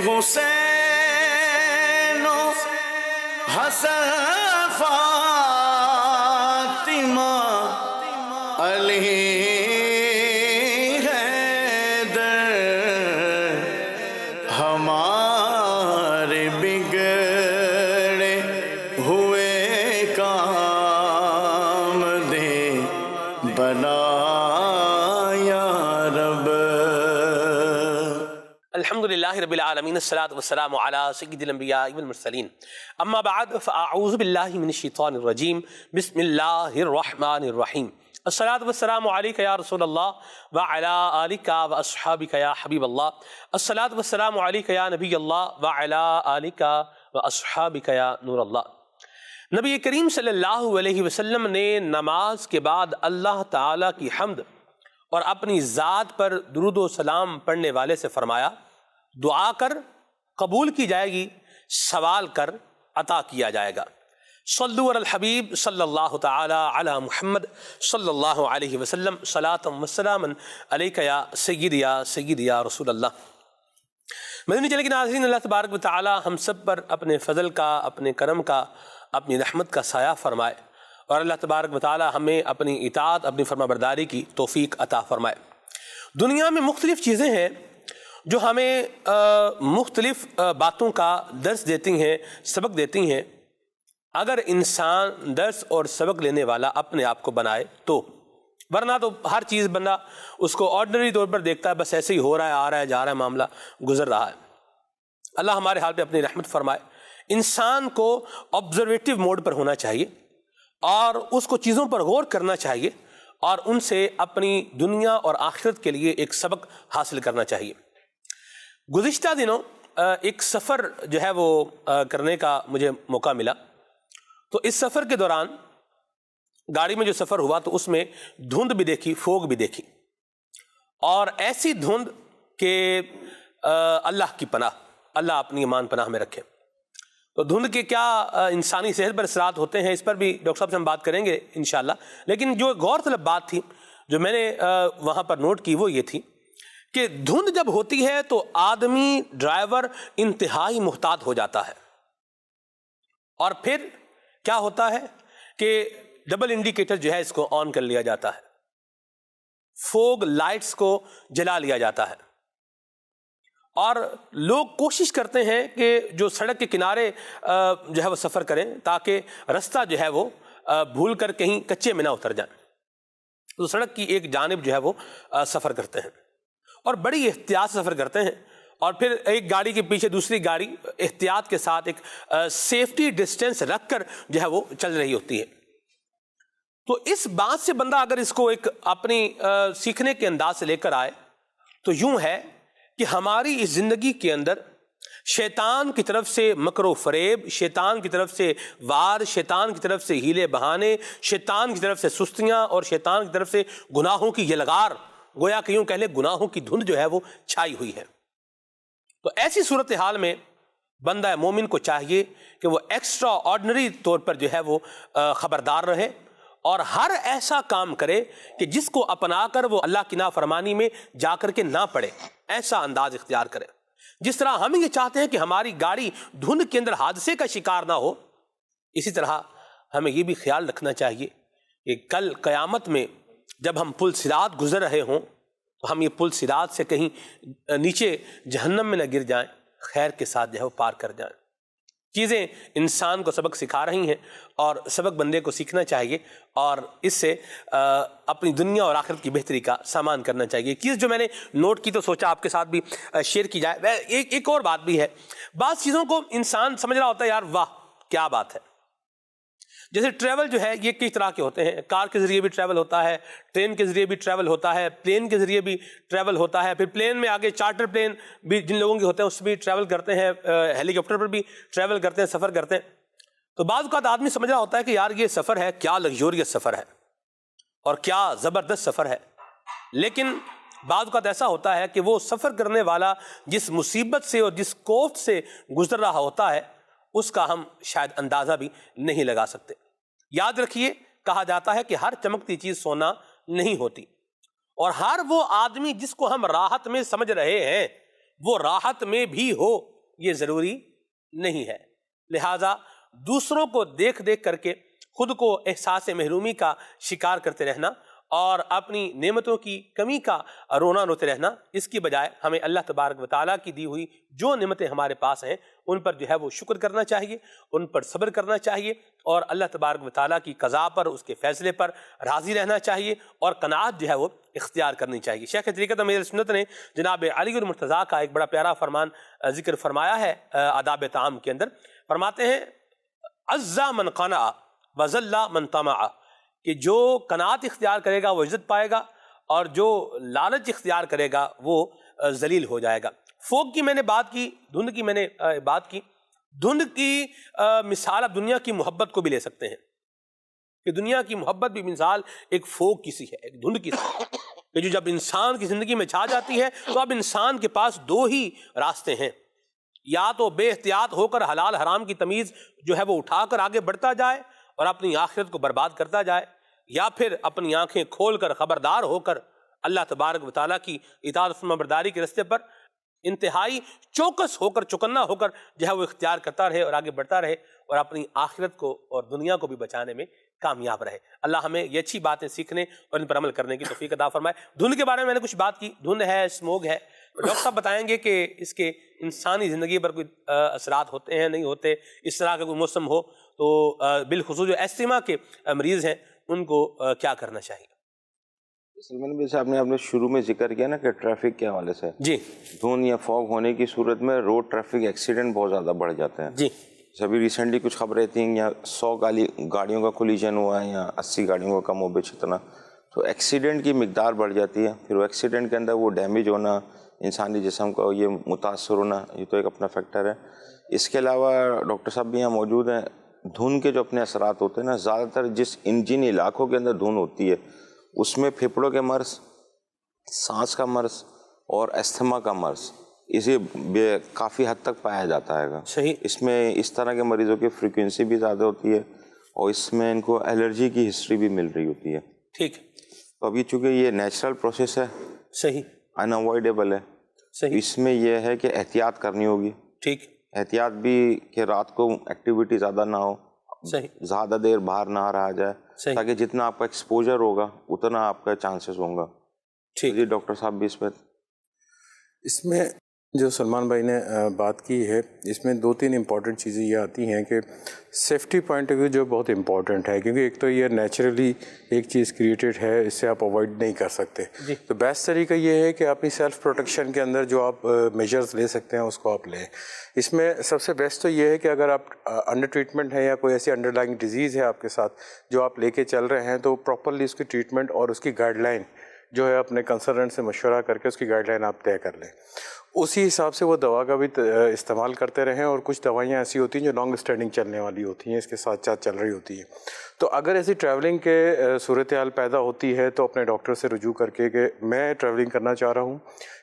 حسین و حسن فاطمہ علی حیدر ہمارے بگڑے ہوئے کام دے بنا یا رب۔ الحمدللہ رب العالمین، الصلاۃ والسلام علی سید الانبیاء والمرسلین، اما بعد فاعوذ باللہ من الشیطان الرجیم، بسم اللہ الرحمن الرحیم۔ الصلاۃ والسلام علیک یا رسول اللہ وعلی آلک واصحابک یا حبیب اللہ، الصلاۃ والسلام علیک یا نبی اللہ وعلی آلک واصحابک یا نور اللہ۔ نبی کریم صلی اللہ علیہ وسلم نے نماز کے بعد اللہ تعالیٰ کی حمد اور اپنی ذات پر درود و سلام پڑھنے والے سے فرمایا، دعا کر قبول کی جائے گی، سوال کر عطا کیا جائے گا۔ صلو علی الحبیب صلی اللہ تعالی علی محمد صلی اللہ علیہ وسلم، صلاۃ و سلاما علیک یا سیدی یا رسول اللہ۔ مدنی چینل کے ناظرین، اللہ تبارک و تعالی ہم سب پر اپنے فضل کا، اپنے کرم کا، اپنی رحمت کا سایہ فرمائے، اور اللہ تبارک و تعالی ہمیں اپنی اطاعت، اپنی فرما برداری کی توفیق عطا فرمائے۔ دنیا میں مختلف چیزیں ہیں جو ہمیں مختلف باتوں کا درس دیتی ہیں، سبق دیتی ہیں۔ اگر انسان درس اور سبق لینے والا اپنے آپ کو بنائے تو، ورنہ تو ہر چیز بندہ اس کو آرڈنری طور پر دیکھتا ہے، بس ایسے ہی ہو رہا ہے، آ رہا ہے، جا رہا ہے، معاملہ گزر رہا ہے۔ اللہ ہمارے حال پہ اپنی رحمت فرمائے۔ انسان کو آبزرویٹو موڈ پر ہونا چاہیے، اور اس کو چیزوں پر غور کرنا چاہیے، اور ان سے اپنی دنیا اور آخرت کے لیے ایک سبق حاصل کرنا چاہیے۔ گزشتہ دنوں ایک سفر جو ہے وہ کرنے کا مجھے موقع ملا، تو اس سفر کے دوران گاڑی میں جو سفر ہوا تو اس میں دھند بھی دیکھی، فوگ بھی دیکھی، اور ایسی دھند کہ اللہ کی پناہ، اللہ اپنی امان پناہ میں رکھے۔ تو دھند کے کیا انسانی صحت پر اثرات ہوتے ہیں، اس پر بھی ڈاکٹر صاحب سے ہم بات کریں گے انشاءاللہ۔ لیکن جو غور طلب بات تھی جو میں نے وہاں پر نوٹ کی وہ یہ تھی کہ دھند جب ہوتی ہے تو آدمی، ڈرائیور انتہائی محتاط ہو جاتا ہے، اور پھر کیا ہوتا ہے کہ ڈبل انڈیکیٹر جو ہے اس کو آن کر لیا جاتا ہے، فوگ لائٹس کو جلا لیا جاتا ہے، اور لوگ کوشش کرتے ہیں کہ جو سڑک کے کنارے جو ہے وہ سفر کریں تاکہ رستہ جو ہے وہ بھول کر کہیں کچے میں نہ اتر جائیں، تو سڑک کی ایک جانب جو ہے وہ سفر کرتے ہیں، اور بڑی احتیاط سے سفر کرتے ہیں، اور پھر ایک گاڑی کے پیچھے دوسری گاڑی احتیاط کے ساتھ ایک سیفٹی ڈسٹینس رکھ کر جو ہے وہ چل رہی ہوتی ہے۔ تو اس بات سے بندہ اگر اس کو ایک اپنی سیکھنے کے انداز سے لے کر آئے تو یوں ہے کہ ہماری اس زندگی کے اندر شیطان کی طرف سے مکر و فریب، شیطان کی طرف سے وار، شیطان کی طرف سے ہیلے بہانے، شیطان کی طرف سے سستیاں، اور شیطان کی طرف سے گناہوں کی یلغار، گویا کہ یوں کہہ لیں گناہوں کی دھند جو ہے وہ چھائی ہوئی ہے۔ تو ایسی صورتحال میں بندہ مومن کو چاہیے کہ وہ ایکسٹرا آرڈنری طور پر جو ہے وہ خبردار رہے، اور ہر ایسا کام کرے کہ جس کو اپنا کر وہ اللہ کی نافرمانی میں جا کر کے نہ پڑے، ایسا انداز اختیار کرے۔ جس طرح ہم یہ چاہتے ہیں کہ ہماری گاڑی دھند کے اندر حادثے کا شکار نہ ہو، اسی طرح ہمیں یہ بھی خیال رکھنا چاہیے کہ کل قیامت میں جب ہم پل صراط گزر رہے ہوں تو ہم یہ پل صراط سے کہیں نیچے جہنم میں نہ گر جائیں، خیر کے ساتھ جو ہے وہ پار کر جائیں۔ چیزیں انسان کو سبق سکھا رہی ہیں، اور سبق بندے کو سیکھنا چاہیے، اور اس سے اپنی دنیا اور آخرت کی بہتری کا سامان کرنا چاہیے۔ چیز جو میں نے نوٹ کی تو سوچا آپ کے ساتھ بھی شیئر کی جائے۔ ایک اور بات بھی ہے، بعض چیزوں کو انسان سمجھ رہا ہوتا ہے یار واہ کیا بات ہے، جیسے ٹریول جو ہے یہ کئی طرح کے ہوتے ہیں، کار کے ذریعے بھی ٹریول ہوتا ہے، ٹرین کے ذریعے بھی ٹریول ہوتا ہے، پلین کے ذریعے بھی ٹریول ہوتا ہے، پھر پلین میں آگے چارٹر پلین بھی جن لوگوں کے ہوتے ہیں اس بھی ٹریول کرتے ہیں، ہیلی کاپٹر پر بھی ٹریول کرتے ہیں، سفر کرتے ہیں۔ تو بعض اوقات آدمی سمجھ رہا ہوتا ہے کہ یار یہ سفر ہے، کیا لگژوریس سفر ہے اور کیا زبردست سفر ہے، لیکن بعض اوقات ایسا ہوتا ہے کہ وہ سفر کرنے والا جس مصیبت سے اور جس کوفت سے گزر رہا ہوتا ہے اس کا ہم شاید اندازہ بھی نہیں لگا سکتے۔ یاد رکھیے، کہا جاتا ہے کہ ہر چمکتی چیز سونا نہیں ہوتی، اور ہر وہ آدمی جس کو ہم راحت میں سمجھ رہے ہیں وہ راحت میں بھی ہو یہ ضروری نہیں ہے۔ لہٰذا دوسروں کو دیکھ دیکھ کر کے خود کو احساس محرومی کا شکار کرتے رہنا اور اپنی نعمتوں کی کمی کا رونا روتے رہنا، اس کی بجائے ہمیں اللہ تبارک و تعالیٰ کی دی ہوئی جو نعمتیں ہمارے پاس ہیں ان پر جو ہے وہ شکر کرنا چاہیے، ان پر صبر کرنا چاہیے اور اللہ تبارک و تعالیٰ کی قضاء پر، اس کے فیصلے پر راضی رہنا چاہیے اور قناعت جو ہے وہ اختیار کرنی چاہیے۔ شیخ طریقت امیر سنت نے جناب علی المرتضیٰ کا ایک بڑا پیارا فرمان ذکر فرمایا ہے آداب طعام کے اندر، فرماتے ہیں عزا من قنع وذل من طمع، کہ جو قناعت اختیار کرے گا وہ عزت پائے گا اور جو لالچ اختیار کرے گا وہ ذلیل ہو جائے گا۔ فوگ کی میں نے بات کی، دھند کی میں نے بات کی۔ دھند کی مثال اب دنیا کی محبت کو بھی لے سکتے ہیں کہ دنیا کی محبت بھی مثال ایک فوگ کی سی ہے، ایک دھند کی سی ہے کہ جو جب انسان کی زندگی میں چھا جاتی ہے تو اب انسان کے پاس دو ہی راستے ہیں، یا تو بے احتیاط ہو کر حلال حرام کی تمیز جو ہے وہ اٹھا کر آگے بڑھتا جائے اور اپنی آخرت کو برباد کرتا جائے، یا پھر اپنی آنکھیں کھول کر خبردار ہو کر اللہ تبارک و تعالیٰ کی اطاعت و فرمانبرداری کے راستے پر انتہائی چوکس ہو کر، چوکنا ہو کر جو ہے وہ اختیار کرتا رہے اور آگے بڑھتا رہے اور اپنی آخرت کو اور دنیا کو بھی بچانے میں کامیاب رہے۔ اللہ ہمیں یہ اچھی باتیں سیکھنے اور ان پر عمل کرنے کی توفیق عطا فرمائے۔ دھند کے بارے میں نے کچھ بات کی، دھند ہے، اسموگ ہے، ڈاکٹر صاحب بتائیں گے کہ اس کے انسانی زندگی پر کوئی اثرات ہوتے ہیں نہیں ہوتے، اس طرح کا کوئی موسم ہو تو بالخصوص جو ایستھما کے مریض ہیں ان کو کیا کرنا چاہیے؟ سلمان بھائی صاحب نے آپ نے شروع میں ذکر کیا نا کہ ٹریفک کے حوالے سے جی، دھند یا فوگ ہونے کی صورت میں روڈ ٹریفک ایکسیڈنٹ بہت زیادہ بڑھ جاتے ہیں۔ جی، ابھی ریسنٹلی کچھ خبریں تھیں یا 100 گاڑیوں کا کولیجن ہوا ہے یا 80 گاڑیوں کا کم و بیش اتنا، تو ایکسیڈنٹ کی مقدار بڑھ جاتی ہے۔ پھر وہ ایکسیڈنٹ کے اندر وہ ڈیمیج ہونا، انسانی جسم کا یہ متاثر ہونا، یہ تو ایک اپنا فیکٹر ہے۔ اس کے علاوہ ڈاکٹر صاحب بھی یہاں موجود ہیں، دھند کے جو اپنے اثرات ہوتے ہیں نا، زیادہ تر جن علاقوں کے اندر دھند ہوتی ہے اس میں پھیپھڑوں کے مرض، سانس کا مرض اور استھما کا مرض اسے کافی حد تک پایا جاتا ہے۔ صحیح۔ اس میں اس طرح کے مریضوں کی فریکوینسی بھی زیادہ ہوتی ہے اور اس میں ان کو الرجی کی ہسٹری بھی مل رہی ہوتی ہے۔ ٹھیک۔ تو ابھی چونکہ یہ نیچرل پروسیس ہے، صحیح، اناوائڈیبل ہے، صحیح، اس میں یہ ہے کہ احتیاط کرنی ہوگی۔ ٹھیک، احتیاط بھی کہ رات کو ایکٹیویٹی زیادہ نہ ہو، صحیح، زیادہ دیر باہر نہ رہا جائے، صحیح، تاکہ جتنا آپ کا ایکسپوجر ہوگا اتنا آپ کا چانسز ہوں گا۔ ٹھیک۔ جی ڈاکٹر صاحب بھی اس میں جو سلمان بھائی نے بات کی ہے، اس میں 2-3 امپورٹنٹ چیزیں یہ آتی ہیں کہ سیفٹی پوائنٹ آف ویو جو بہت امپورٹنٹ ہے، کیونکہ ایک تو یہ نیچرلی ایک چیز کریٹڈ ہے، اس سے آپ اوائڈ نہیں کر سکتے۔ تو بیسٹ طریقہ یہ ہے کہ اپنی سیلف پروٹیکشن کے اندر جو آپ میجرز لے سکتے ہیں اس کو آپ لیں۔ اس میں سب سے بیسٹ تو یہ ہے کہ اگر آپ انڈر ٹریٹمنٹ ہے یا کوئی ایسی انڈر لائنگ ڈیزیز ہے آپ کے ساتھ جو آپ لے کے چل رہے ہیں، تو پراپرلی اس کی ٹریٹمنٹ اور اس کی گائیڈ لائن جو ہے اپنے کنسلٹنٹ سے مشورہ کر کے اس کی گائیڈ لائن آپ طے کر لیں، اسی حساب سے وہ دوا کا بھی استعمال کرتے رہیں۔ اور کچھ دوائیاں ایسی ہوتی ہیں جو لانگ اسٹینڈنگ چلنے والی ہوتی ہیں، اس کے ساتھ ساتھ چل رہی ہوتی ہیں۔ تو اگر ایسی ٹریولنگ کے صورتحال پیدا ہوتی ہے تو اپنے ڈاکٹر سے رجوع کر کے کہ میں ٹریولنگ کرنا چاہ رہا ہوں،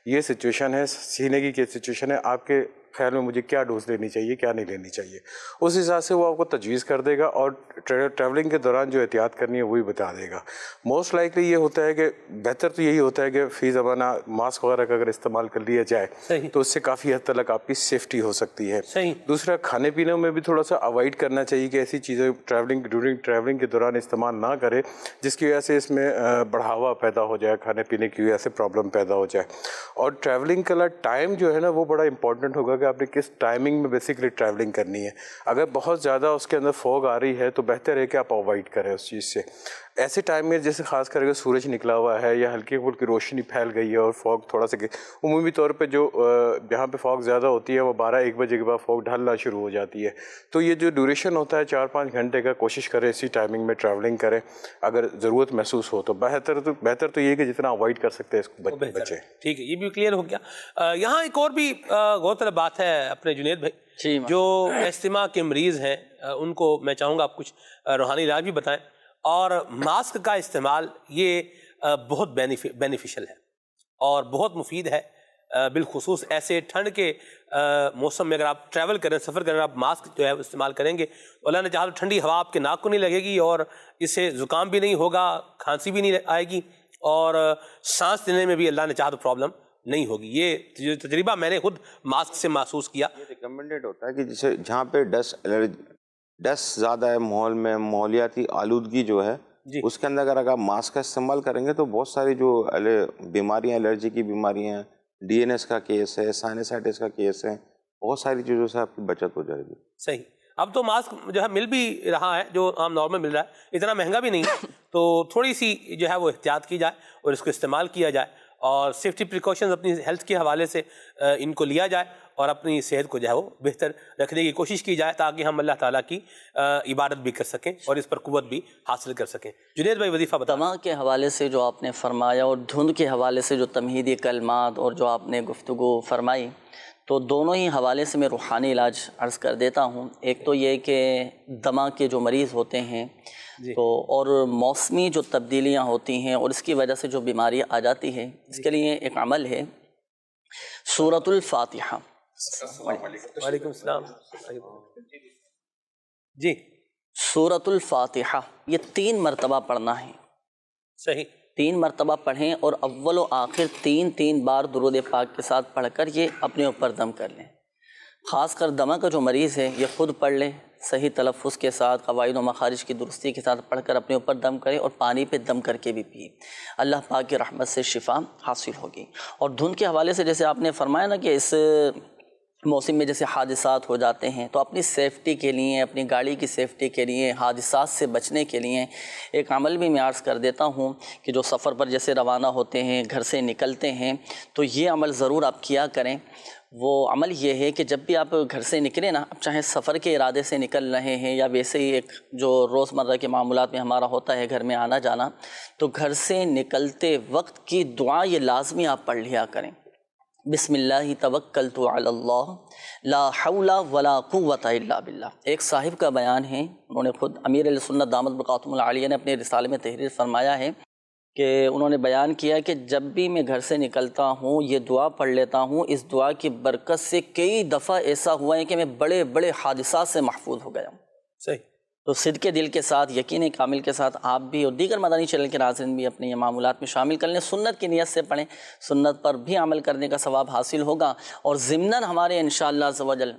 یہ سچویشن ہے، سینے کی سچویشن ہے، آپ کے خیال میں مجھے کیا ڈوز لینی چاہیے، کیا نہیں لینی چاہیے، اس حساب سے وہ آپ کو تجویز کر دے گا اور ٹریولنگ کے دوران جو احتیاط کرنی ہے وہی بتا دے گا۔ موسٹ لائکلی یہ ہوتا ہے کہ بہتر تو یہی ہوتا ہے کہ فی زمانہ ماسک وغیرہ کا اگر استعمال کر لیا جائے تو اس سے کافی حد تک آپ کی سیفٹی ہو سکتی ہے۔ دوسرا، کھانے پینے میں بھی تھوڑا سا اوائڈ کرنا چاہیے کہ ایسی چیزیں ڈیورنگ ٹریولنگ کے دوران استعمال نہ کرے جس کی وجہ سے اس میں بڑھاوا پیدا ہو جائے، کھانے پینے کی وجہ سے پرابلم پیدا ہو جائے۔ اور ٹریولنگ کا ٹائم جو ہے نا وہ بڑا امپورٹنٹ ہوگا کہ آپ نے کس ٹائمنگ میں بیسکلی ٹریولنگ کرنی ہے۔ اگر بہت زیادہ اس کے اندر فوگ آ رہی ہے تو بہتر ہے کہ آپ اوائڈ کریں اس چیز سے۔ ایسے ٹائم میں جیسے خاص کر کے سورج نکلا ہوا ہے یا ہلکی پھلکی روشنی پھیل گئی ہے اور فوگ تھوڑا سا، عمومی طور پہ جو جہاں پہ فوگ زیادہ ہوتی ہے وہ 12-1 بجے کے بعد فوگ ڈھلنا شروع ہو جاتی ہے، تو یہ جو ڈیوریشن ہوتا ہے 4-5 گھنٹے کا، کوشش کریں اسی ٹائمنگ میں ٹریولنگ کریں۔ اگر ضرورت محسوس ہو تو بہتر تو یہ کہ جتنا اوائڈ کر سکتے ہیں اس کو بچیں۔ ٹھیک ہے، یہ بھی کلیئر ہو گیا۔ یہاں ایک اور بھی غور طلب بات ہے اپنے جنید بھائی، جو ایستھما کے مریض ہیں ان کو میں چاہوں گا آپ کچھ روحانی علاج بھی بتائیں۔ اور ماسک کا استعمال یہ بہت بینیفیشل ہے اور بہت مفید ہے، بالخصوص ایسے ٹھنڈ کے موسم میں اگر آپ ٹریول کریں، سفر کریں، آپ ماسک جو ہے استعمال کریں گے تو اللہ نے چاہا تو ٹھنڈی ہوا آپ کے ناک کو نہیں لگے گی اور اس سے زکام بھی نہیں ہوگا، کھانسی بھی نہیں آئے گی اور سانس لینے میں بھی اللہ نے چاہا تو پرابلم نہیں ہوگی. یہ جو تجربہ میں نے خود ماسک سے محسوس کیا. ریکمینڈیڈ ہوتا ہے کہ جسے جہاں پہ ڈسٹ زیادہ ہے ماحول میں، ماحولیاتی آلودگی جو ہے اس کے اندر اگر آپ ماسک کا استعمال کریں گے تو بہت ساری جو بیماریاں، الرجی کی بیماریاں ہیں، ڈی این ایس کا کیس ہے، سائنسائٹس کا کیس ہے، بہت ساری چیزوں سے آپ کی بچت ہو جائے گی. صحیح. اب تو ماسک جو ہے مل بھی رہا ہے، جو عام نارمل مل رہا ہے، اتنا مہنگا بھی نہیں، تو تھوڑی سی جو ہے وہ احتیاط کی جائے اور اس کو استعمال کیا جائے، اور سیفٹی پریکاشنز اپنی ہیلتھ کے حوالے سے ان کو لیا جائے اور اپنی صحت کو جو ہے وہ بہتر رکھنے کی کوشش کی جائے تاکہ ہم اللہ تعالیٰ کی عبادت بھی کر سکیں اور اس پر قوت بھی حاصل کر سکیں. جنید بھائی وظیفہ بتائیں. دما کے حوالے سے جو آپ نے فرمایا اور دھند کے حوالے سے جو تمہیدی کلمات اور جو آپ نے گفتگو فرمائی، تو دونوں ہی حوالے سے میں روحانی علاج عرض کر دیتا ہوں. ایک تو یہ کہ دما کے جو مریض ہوتے ہیں تو اور موسمی جو تبدیلیاں ہوتی ہیں اور اس کی وجہ سے جو بیماری آ جاتی ہے، اس کے لیے ایک عمل ہے سورۃ الفاتحہ. وعلیکم السلام. جی. سورۃ الفاتحہ یہ 3 مرتبہ پڑھنا ہے. صحیح. 3 مرتبہ پڑھیں اور اول و آخر 3 بار درود پاک کے ساتھ پڑھ کر یہ اپنے اوپر دم کر لیں. خاص کر دمہ کا جو مریض ہے یہ خود پڑھ لے، صحیح تلفظ کے ساتھ، قواعد و مخارج کی درستی کے ساتھ پڑھ کر اپنے اوپر دم کرے اور پانی پہ دم کر کے بھی پیے. اللہ پاک کی رحمت سے شفا حاصل ہوگی. اور دھند کے حوالے سے جیسے آپ نے فرمایا نا کہ اس موسم میں جیسے حادثات ہو جاتے ہیں، تو اپنی سیفٹی کے لیے، اپنی گاڑی کی سیفٹی کے لیے، حادثات سے بچنے کے لیے ایک عمل بھی میں عرض کر دیتا ہوں کہ جو سفر پر جیسے روانہ ہوتے ہیں، گھر سے نکلتے ہیں، تو یہ عمل ضرور آپ کیا کریں. وہ عمل یہ ہے کہ جب بھی آپ گھر سے نکلیں نا، اب چاہے سفر کے ارادے سے نکل رہے ہیں یا ویسے ہی ایک جو روزمرہ کے معمولات میں ہمارا ہوتا ہے گھر میں آنا جانا، تو گھر سے نکلتے وقت کی دعا یہ لازمی آپ پڑھ لیا کریں. بسم اللہ توکلت علی اللہ لا حول ولا قوت الا باللہ. ایک صاحب کا بیان ہے، انہوں نے خود امیر علیہ سنت دامت برکاتہم العالیہ نے اپنے رسالے میں تحریر فرمایا ہے کہ انہوں نے بیان کیا کہ جب بھی میں گھر سے نکلتا ہوں یہ دعا پڑھ لیتا ہوں. اس دعا کی برکت سے کئی دفعہ ایسا ہوا ہے کہ میں بڑے بڑے حادثات سے محفوظ ہو گیا ہوں. صحیح. تو صدق دل کے ساتھ، یقین کامل کے ساتھ آپ بھی اور دیگر مدنی چینل کے ناظرین بھی اپنے یہ معمولات میں شامل کر لیں. سنت کی نیت سے پڑھیں، سنت پر بھی عمل کرنے کا ثواب حاصل ہوگا، اور ضمناً ہمارے انشاءاللہ عز و جل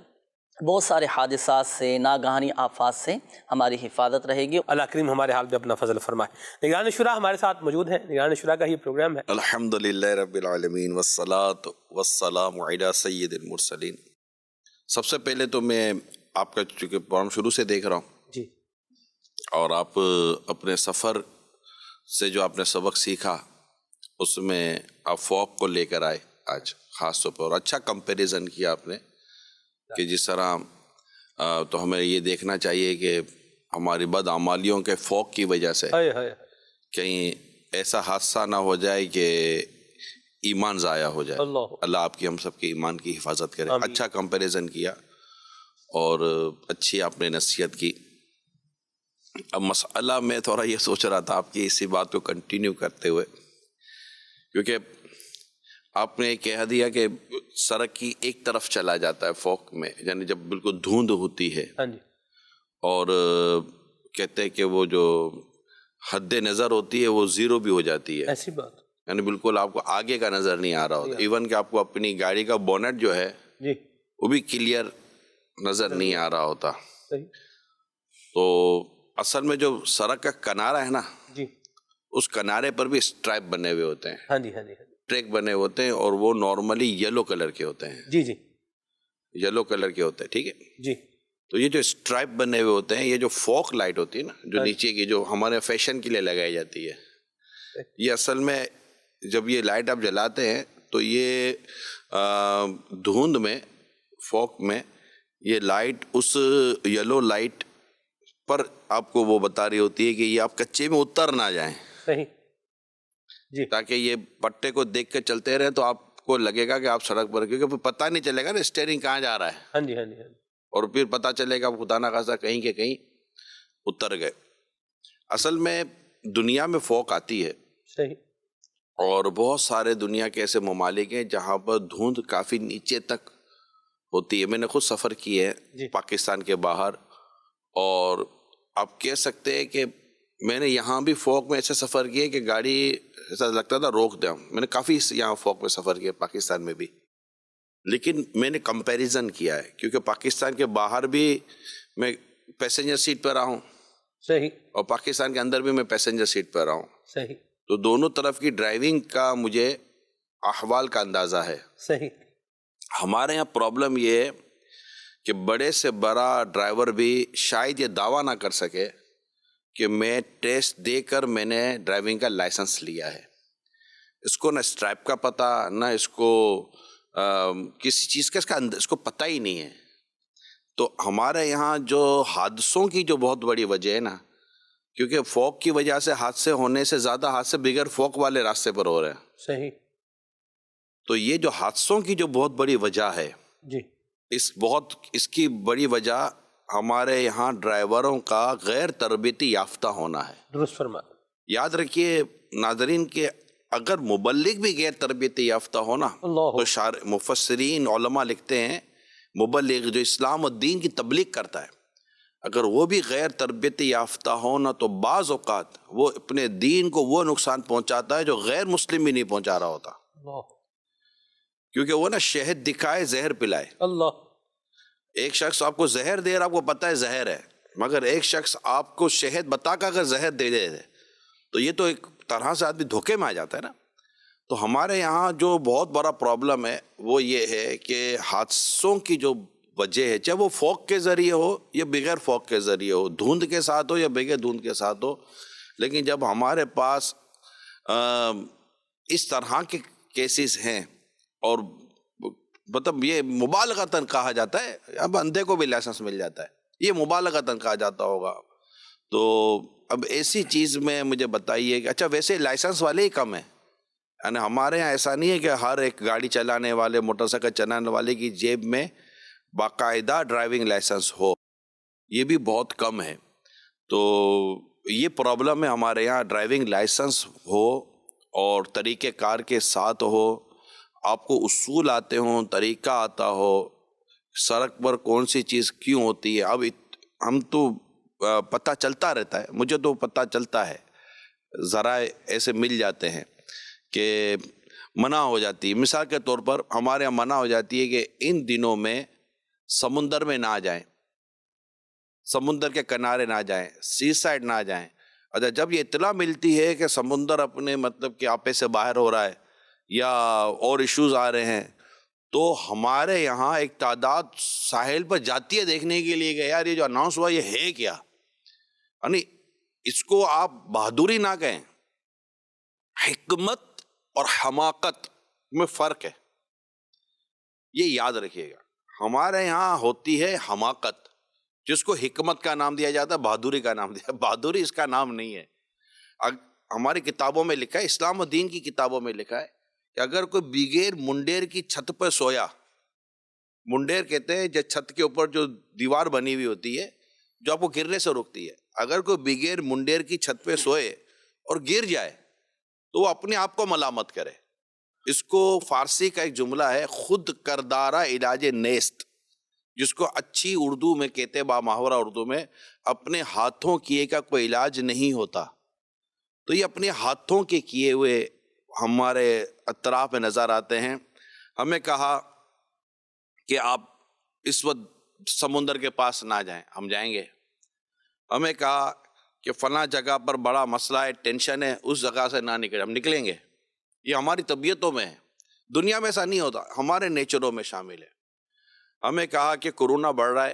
بہت سارے حادثات سے، ناگہانی آفات سے ہماری حفاظت رہے گی. اللہ کریم ہمارے حال پہ اپنا فضل فرمائے. نگران شورا ہمارے ساتھ موجود ہیں. نگران شورا کا یہ پروگرام ہے. الحمدللہ رب العالمین والصلاة والسلام علی سید المرسلین. سب سے پہلے تو میں آپ کا چونکہ پروگرام شروع سے دیکھ رہا ہوں جی، اور آپ اپنے سفر سے جو آپ نے سبق سیکھا اس میں آپ فوق کو لے کر آئے آج خاص طور پر، اور اچھا کمپیریزن کیا آپ نے کہ جس طرح تو ہمیں یہ دیکھنا چاہیے کہ ہماری بدعمالیوں کے فوق کی وجہ سے کہیں ایسا حادثہ نہ ہو جائے کہ ایمان ضائع ہو جائے. اللہ آپ کی ہم سب کے ایمان کی حفاظت کرے. اچھا کمپیریزن کیا اور اچھی آپ نے نصیحت کی. اب مسئلہ میں تھوڑا یہ سوچ رہا تھا آپ کی اسی بات کو کنٹینیو کرتے ہوئے، کیونکہ آپ نے کہہ دیا کہ سڑک کی ایک طرف چلا جاتا ہے فوق میں، یعنی جب بالکل دھند ہوتی ہے اور کہتے ہیں کہ وہ جو حد نظر ہوتی ہے وہ زیرو بھی ہو جاتی ہے. ایسی بات، یعنی بالکل آپ کو آگے کا نظر نہیں آ رہا ہوتا، ایون کہ آپ کو اپنی گاڑی کا بونٹ جو ہے وہ بھی کلیئر نظر نہیں آ رہا ہوتا. تو اصل میں جو سڑک کا کنارہ ہے نا، اس کنارے پر بھی اسٹرائپ بنے ہوئے ہوتے ہیں، ٹریک بنے ہوتے ہیں، اور وہ نارملی یلو کلر کے ہوتے ہیں. یلو کلر کے ہوتے ہیں، ٹھیک ہے. تو یہ جو اسٹرائپ بنے ہوئے ہوتے ہیں، یہ جو فوک لائٹ ہوتی ہے نا، جو نیچے کی جو ہمارے فیشن کے لیے لگائی جاتی ہے، یہ اصل میں جب یہ لائٹ آپ جلاتے ہیں تو یہ دھند میں، فوک میں، یہ لائٹ اس یلو لائٹ پر آپ کو وہ بتا رہی ہوتی ہے کہ یہ آپ کچے میں اتر نہ جائیں. تاکہ یہ پٹے کو دیکھ کے چلتے رہے تو آپ کو لگے گا کہ آپ سڑک پر، کیونکہ پتہ نہیں چلے گا نا اسٹیئرنگ کہاں جا رہا ہے، اور پھر پتہ چلے گا خدا نہ خاصا کہیں کہ کہیں اتر گئے. اصل میں دنیا میں فوق آتی ہے، اور بہت سارے دنیا کے ایسے ممالک ہیں جہاں پر دھند کافی نیچے تک ہوتی ہے. میں نے خود سفر کی ہے پاکستان کے باہر، اور آپ کہہ سکتے ہیں کہ میں نے یہاں بھی فوق میں ایسے سفر کیے کہ گاڑی ایسا لگتا تھا روک دیں. میں نے کافی یہاں فوق میں سفر کیا پاکستان میں بھی, لیکن میں نے کمپیریزن کیا ہے کیونکہ پاکستان کے باہر بھی میں پیسنجر سیٹ پہ رہا ہوں صحیح, اور پاکستان کے اندر بھی میں پیسنجر سیٹ پہ رہا ہوں. صحیح, تو دونوں طرف کی ڈرائیونگ کا مجھے احوال کا اندازہ ہے. صحیح. ہمارے یہاں پرابلم یہ ہے کہ بڑے سے بڑا ڈرائیور بھی شاید یہ دعویٰ نہ کر سکے کہ میں ٹیسٹ دے کر میں نے ڈرائیونگ کا لائسنس لیا ہے. اس کو نہ اسٹرائپ کا پتہ, نہ اس کو کسی چیز کا اس کو پتہ ہی نہیں ہے. تو ہمارے یہاں جو حادثوں کی جو بہت بڑی وجہ ہے نا, کیونکہ فوق کی وجہ سے حادثے ہونے سے زیادہ حادثے بغیر فوق والے راستے پر ہو رہے ہیں. صحیح. تو یہ جو حادثوں کی جو بہت بڑی وجہ ہے, جی, اس کی بڑی وجہ ہمارے یہاں ڈرائیوروں کا غیر تربیتی یافتہ ہونا ہے. درست فرمایا. یاد رکھیے ناظرین کہ اگر مبلغ بھی غیر تربیتی یافتہ ہونا تو مفسرین علماء لکھتے ہیں مبلغ جو اسلام و دین کی تبلیغ کرتا ہے اگر وہ بھی غیر تربیتی یافتہ ہونا تو بعض اوقات وہ اپنے دین کو وہ نقصان پہنچاتا ہے جو غیر مسلم بھی نہیں پہنچا رہا ہوتا. کیونکہ وہ نا شہد دکھائے زہر پلائے. اللہ. ایک شخص آپ کو زہر دے رہا, آپ کو پتہ ہے زہر ہے, مگر ایک شخص آپ کو شہد بتا کر اگر زہر دے دے تو یہ تو ایک طرح سے آدمی دھوکے میں آ جاتا ہے نا. تو ہمارے یہاں جو بہت بڑا پرابلم ہے وہ یہ ہے کہ حادثوں کی جو وجہ ہے, چاہے وہ فوق کے ذریعے ہو یا بغیر فوق کے ذریعے ہو, دھند کے ساتھ ہو یا بغیر دھند کے ساتھ ہو, لیکن جب ہمارے پاس اس طرح کے کیسز ہیں اور مطلب یہ مبالغتاً کہا جاتا ہے, اب اندھے کو بھی لائسنس مل جاتا ہے, یہ مبالغتاً کہا جاتا ہوگا. تو اب ایسی چیز میں مجھے بتائیے کہ اچھا ویسے لائسنس والے ہی کم ہیں, یعنی ہمارے یہاں ایسا نہیں ہے کہ ہر ایک گاڑی چلانے والے موٹر سائیکل چلانے والے کی جیب میں باقاعدہ ڈرائیونگ لائسنس ہو, یہ بھی بہت کم ہے. تو یہ پرابلم ہے ہمارے یہاں, ڈرائیونگ لائسنس ہو اور طریقہ کار کے ساتھ ہو, آپ کو اصول آتے ہوں, طریقہ آتا ہو, سڑک پر کون سی چیز کیوں ہوتی ہے. اب ہم تو پتہ چلتا رہتا ہے, مجھے تو پتہ چلتا ہے, ذرائع ایسے مل جاتے ہیں کہ منع ہو جاتی ہے. مثال کے طور پر ہمارے یہاں منع ہو جاتی ہے کہ ان دنوں میں سمندر میں نہ جائیں, سمندر کے کنارے نہ جائیں, سی سائڈ نہ جائیں. اچھا جب یہ اطلاع ملتی ہے کہ سمندر اپنے مطلب کہ آپے سے باہر ہو رہا ہے یا اور ایشوز آ رہے ہیں, تو ہمارے یہاں ایک تعداد ساحل پر جاتی ہے دیکھنے کے لیے کہ یار یہ جو اناؤنس ہوا یہ ہے کیا. یعنی اس کو آپ بہادری نہ کہیں, حکمت اور حماقت میں فرق ہے, یہ یاد رکھیے گا. ہمارے یہاں ہوتی ہے حماقت جس کو حکمت کا نام دیا جاتا ہے, بہادری کا نام دیا. بہادری اس کا نام نہیں ہے. ہماری کتابوں میں لکھا ہے, اسلام و دین کی کتابوں میں لکھا ہے کہ اگر کوئی بغیر منڈیر کی چھت پہ سویا, منڈیر کہتے ہیں جو چھت کے اوپر جو دیوار بنی ہوئی ہوتی ہے جو آپ کو گرنے سے روکتی ہے, اگر کوئی بغیر منڈیر کی چھت پہ سوئے اور گر جائے تو وہ اپنے آپ کو ملامت کرے. اس کو فارسی کا ایک جملہ ہے خود کردارہ علاج نیست, جس کو اچھی اردو میں کہتے با محاورہ اردو میں اپنے ہاتھوں کیے کا کوئی علاج نہیں ہوتا. تو یہ اپنے ہاتھوں کے کیے ہوئے ہمارے اطراف میں نظر آتے ہیں. ہمیں کہا کہ آپ اس وقت سمندر کے پاس نہ جائیں, ہم جائیں گے. ہمیں کہا کہ فلاں جگہ پر بڑا مسئلہ ہے, ٹینشن ہے, اس جگہ سے نہ نکلیں, ہم نکلیں گے. یہ ہماری طبیعتوں میں ہے, دنیا میں ایسا نہیں ہوتا, ہمارے نیچروں میں شامل ہے. ہمیں کہا کہ کورونا بڑھ رہا ہے,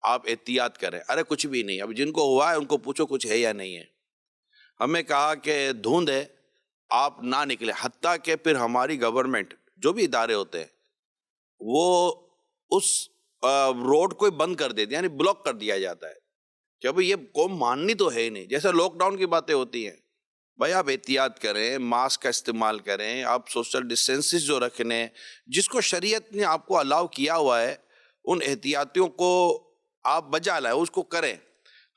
آپ احتیاط کریں. ارے کچھ بھی نہیں, اب جن کو ہوا ہے ان کو پوچھو کچھ ہے یا نہیں ہے. ہمیں کہا کہ دھند ہے, آپ نہ نکلیں. حتیٰ کہ پھر ہماری گورنمنٹ جو بھی ادارے ہوتے ہیں وہ اس روڈ کو بند کر دیتے ہیں, یعنی بلاک کر دیا جاتا ہے کہ ابھی یہ قوم ماننی تو ہے ہی نہیں. جیسے لاک ڈاؤن کی باتیں ہوتی ہیں, بھائی آپ احتیاط کریں, ماسک کا استعمال کریں, آپ سوشل ڈسٹینسز جو رکھنے جس کو شریعت نے آپ کو الاؤ کیا ہوا ہے ان احتیاطیوں کو آپ بجا لائیں, اس کو کریں.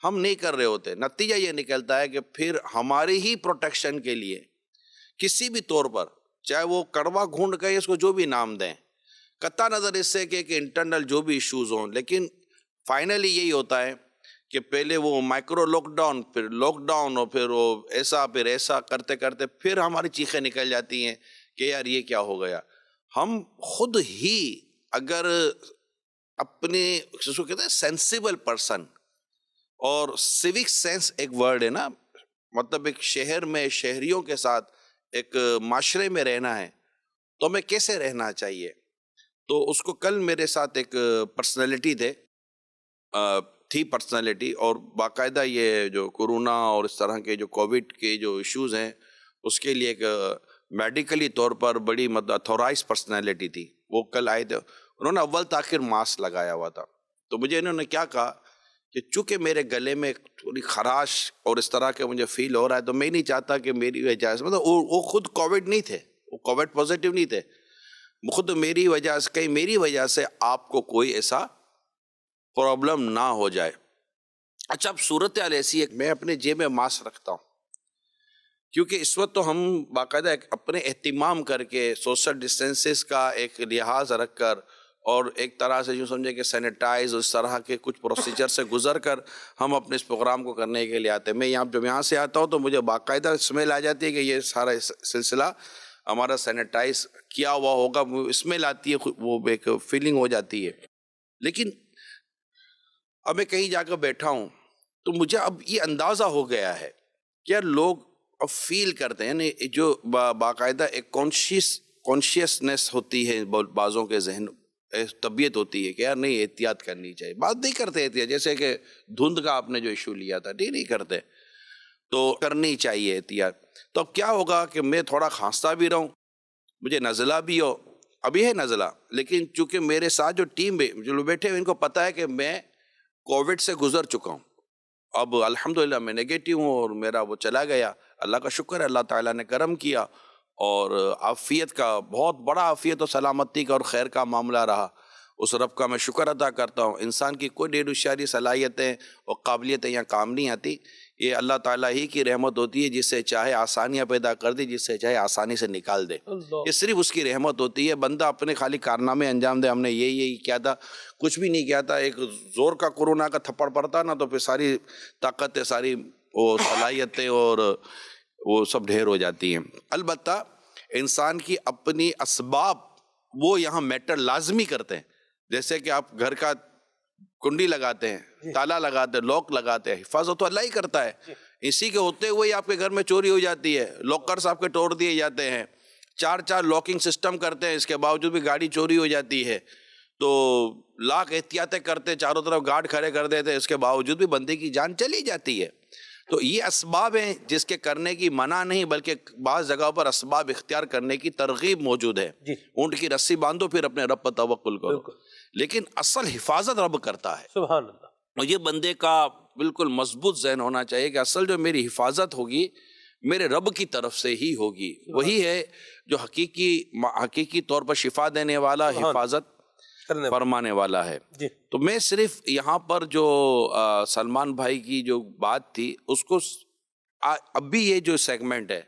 ہم نہیں کر رہے ہوتے. نتیجہ یہ نکلتا ہے کہ پھر ہماری ہی پروٹیکشن کے لیے کسی بھی طور پر, چاہے وہ کڑوا گھونڈ کا اس کو جو بھی نام دیں, قطع نظر اس سے کہ انٹرنل جو بھی ایشوز ہوں, لیکن فائنلی یہی ہوتا ہے کہ پہلے وہ مائکرو لاک ڈاؤن، پھر لاک ڈاؤن، اور پھر وہ ایسا پھر ایسا کرتے کرتے پھر ہماری چیخیں نکل جاتی ہیں کہ یار یہ کیا ہو گیا. ہم خود ہی اگر اپنے جس کو کہتے ہیں سینسیبل پرسن، اور سیوک سینس ایک ورڈ ہے نا، مطلب ایک شہر میں شہریوں کے ساتھ ایک معاشرے میں رہنا ہے تو ہمیں کیسے رہنا چاہیے. تو اس کو کل میرے ساتھ ایک پرسنالٹی تھی پرسنالٹی، اور باقاعدہ یہ جو کورونا اور اس طرح کے جو کووڈ کے جو ایشوز ہیں اس کے لیے ایک میڈیکلی طور پر بڑی اتھورائز پرسنالٹی تھی. وہ کل آئے تھے، انہوں نے اول تاخیر ماسک لگایا ہوا تھا. تو مجھے انہوں نے کیا کہا کہ چونکہ میرے گلے میں تھوڑی خراش اور اس طرح کے مجھے فیل ہو رہا ہے، تو میں نہیں چاہتا کہ میری وجہ سے، مطلب وہ خود کووڈ نہیں تھے، وہ کووڈ پازیٹیو نہیں تھے، خود میری وجہ سے، کہیں میری وجہ سے آپ کو کوئی ایسا پرابلم نہ ہو جائے. اچھا، اب صورتحال ایسی ہے، میں اپنے جیب میں ماسک رکھتا ہوں کیونکہ اس وقت تو ہم باقاعدہ اپنے اہتمام کر کے سوشل ڈسٹینسز کا ایک لحاظ رکھ کر، اور ایک طرح سے جو سمجھے کہ سینیٹائز اس طرح کے کچھ پروسیجر سے گزر کر ہم اپنے اس پروگرام کو کرنے کے لیے آتے ہیں. میں جب یہاں سے آتا ہوں تو مجھے باقاعدہ اسمیل آ جاتی ہے کہ یہ سارا سلسلہ ہمارا سینیٹائز کیا ہوا ہوگا، اسمیل آتی ہے، وہ ایک فیلنگ ہو جاتی ہے. لیکن اب میں کہیں جا کر بیٹھا ہوں تو مجھے اب یہ اندازہ ہو گیا ہے کہ یار لوگ اب فیل کرتے ہیں، یعنی جو باقاعدہ ایک کانشیسنس ہوتی ہے بعضوں کے ذہن، طبیعت ہوتی ہے کہ یار نہیں احتیاط کرنی چاہیے. بات نہیں کرتے احتیاط، جیسے کہ دھند کا آپ نے جو ایشو لیا تھا، نہیں کرتے، تو کرنی چاہیے احتیاط. تو اب کیا ہوگا کہ میں تھوڑا کھانستا بھی رہوں، مجھے نزلہ بھی ہو، ابھی ہے نزلہ، لیکن چونکہ میرے ساتھ جو ٹیم جو بیٹھے ہوئے ان کو پتا ہے کہ میں کووڈ سے گزر چکا ہوں، اب الحمدللہ میں نگیٹو ہوں اور میرا وہ چلا گیا. اللہ کا شکر ہے، اللہ تعالیٰ نے کرم کیا اور عافیت کا بہت بڑا عافیت اور سلامتی کا اور خیر کا معاملہ رہا. اس رب کا میں شکر ادا کرتا ہوں. انسان کی کوئی ڈیڑھ اشاری صلاحیتیں اور قابلیتیں یہاں کام نہیں آتی، یہ اللہ تعالیٰ ہی کی رحمت ہوتی ہے، جس سے چاہے آسانیاں پیدا کر دی، جس سے چاہے آسانی سے نکال دے. یہ صرف اس کی رحمت ہوتی ہے. بندہ اپنے خالی کارنامے انجام دے، ہم نے یہی کیا تھا، کچھ بھی نہیں کیا تھا، ایک زور کا کورونا کا تھپڑ پڑتا نا تو پھر ساری طاقتیں، ساری وہ صلاحیتیں اور وہ سب ڈھیر ہو جاتی ہیں. البتہ انسان کی اپنی اسباب وہ یہاں میٹر لازمی کرتے ہیں. جیسے کہ آپ گھر کا کنڈی لگاتے ہیں، تالا لگاتے ہیں، لاک لگاتے ہیں، حفاظت تو اللہ ہی کرتا ہے. اسی کے ہوتے ہوئے آپ کے گھر میں چوری ہو جاتی ہے، لاکرز آپ کے توڑ دیے جاتے ہیں، 4 لاکنگ سسٹم کرتے ہیں، اس کے باوجود بھی گاڑی چوری ہو جاتی ہے. تو لاکھ احتیاطیں کرتے، چاروں طرف گارڈ کھڑے کر دیتے، اس کے باوجود بھی بندے کی جان چلی جاتی ہے. تو یہ اسباب ہیں جس کے کرنے کی منع نہیں، بلکہ بعض جگہوں پر اسباب اختیار کرنے کی ترغیب موجود ہے. اونٹ کی رسی باندھو، پھر اپنے رب پر توکل کرو، لیکن اصل حفاظت رب کرتا ہے. سبحان اللہ. اور یہ بندے کا بالکل مضبوط ذہن ہونا چاہیے کہ اصل جو میری حفاظت ہوگی میرے رب کی طرف سے ہی ہوگی. وہی ہے جو حقیقی طور پر شفا دینے والا، حفاظت فرمانے والا ہے. تو میں صرف یہاں پر جو سلمان بھائی کی جو بات تھی اس کو، اب بھی یہ جو سیگمنٹ ہے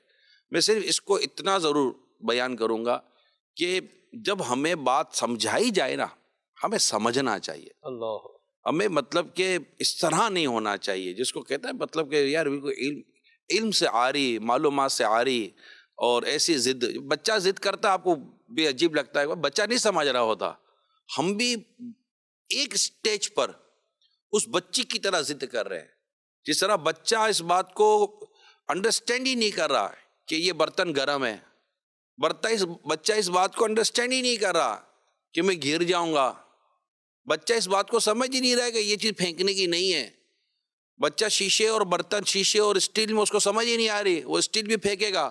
میں صرف اس کو اتنا ضرور بیان کروں گا کہ جب ہمیں بات سمجھائی جائے نا، ہمیں سمجھنا چاہیے. اللہ، ہمیں مطلب کہ اس طرح نہیں ہونا چاہیے جس کو کہتا ہے مطلب کہ یار علم سے آری، معلومات سے آری، اور ایسی ضد. بچہ ضد کرتا آپ کو بھی عجیب لگتا ہے، بچہ نہیں سمجھ رہا ہوتا. ہم بھی ایک سٹیج پر اس بچی کی طرح ضد کر رہے ہیں، جس طرح بچہ اس بات کو انڈرسٹینڈ ہی نہیں کر رہا کہ یہ برتن گرم ہے. بچہ اس بات کو انڈرسٹینڈ ہی نہیں کر رہا کہ میں گر جاؤں گا. بچہ اس بات کو سمجھ ہی نہیں رہا کہ یہ چیز پھینکنے کی نہیں ہے. بچہ شیشے اور برتن، شیشے اور اسٹیل میں اس کو سمجھ ہی نہیں آ رہی، وہ اسٹیل بھی پھینکے گا،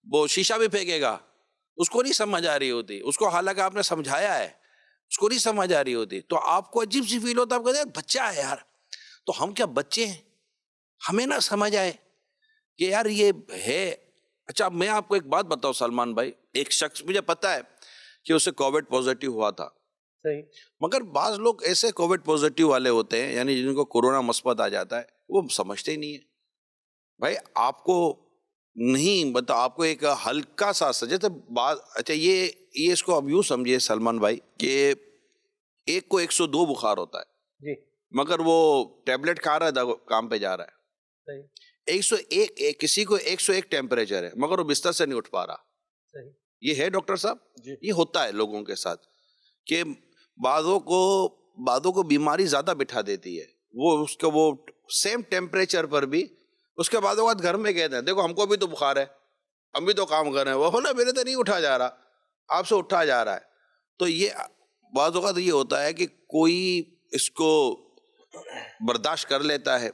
وہ شیشہ بھی پھینکے گا، اس کو نہیں سمجھ آ رہی ہوتی. اس کو حالانکہ آپ نے سمجھایا ہے، اس کو نہیں سمجھ آ رہی ہوتی. تو آپ کو عجیب سی فیل ہوتا، آپ کہتے ہیں بچہ ہے یار. تو ہم کیا بچے ہیں؟ ہمیں نہ سمجھ آئے کہ یار یہ ہے. اچھا، میں آپ کو ایک بات بتاؤں سلمان بھائی، ایک شخص مجھے پتا ہے کہ اسے کووڈ پازیٹیو ہوا تھا، صحیح، مگر بعض لوگ ایسے کووڈ پازیٹیو والے ہوتے ہیں، یعنی جن کو کورونا مثبت آ جاتا ہے، وہ سمجھتے ہی نہیں ہیں. بھائی آپ کو نہیں بتا، آپ کو ایک ہلکا سا جیسے بات. اچھا، یہ اس کو اب یوں سمجھیے سلمان بھائی کہ ایک کو 102 بخار ہوتا ہے، مگر وہ ٹیبلٹ کھا رہا تھا, کام پہ جا رہا ہے. 101 کسی کو 101 ٹیمپریچر ہے مگر وہ بستر سے نہیں اٹھ پا رہا. یہ ہے ڈاکٹر صاحب, یہ ہوتا ہے لوگوں کے ساتھ کہ بعضوں کو بیماری زیادہ بٹھا دیتی ہے. وہ سیم ٹیمپریچر پر بھی اس کے بعد اوقات گھر میں کہتے ہیں دیکھو ہم کو بھی تو بخار ہے, ہم بھی تو کام کر رہے ہیں, وہ بولا میرے تو نہیں اٹھا جا رہا, آپ سے اٹھا جا رہا ہے. تو یہ بعض اوقات یہ ہوتا ہے کہ کوئی اس کو برداشت کر لیتا ہے,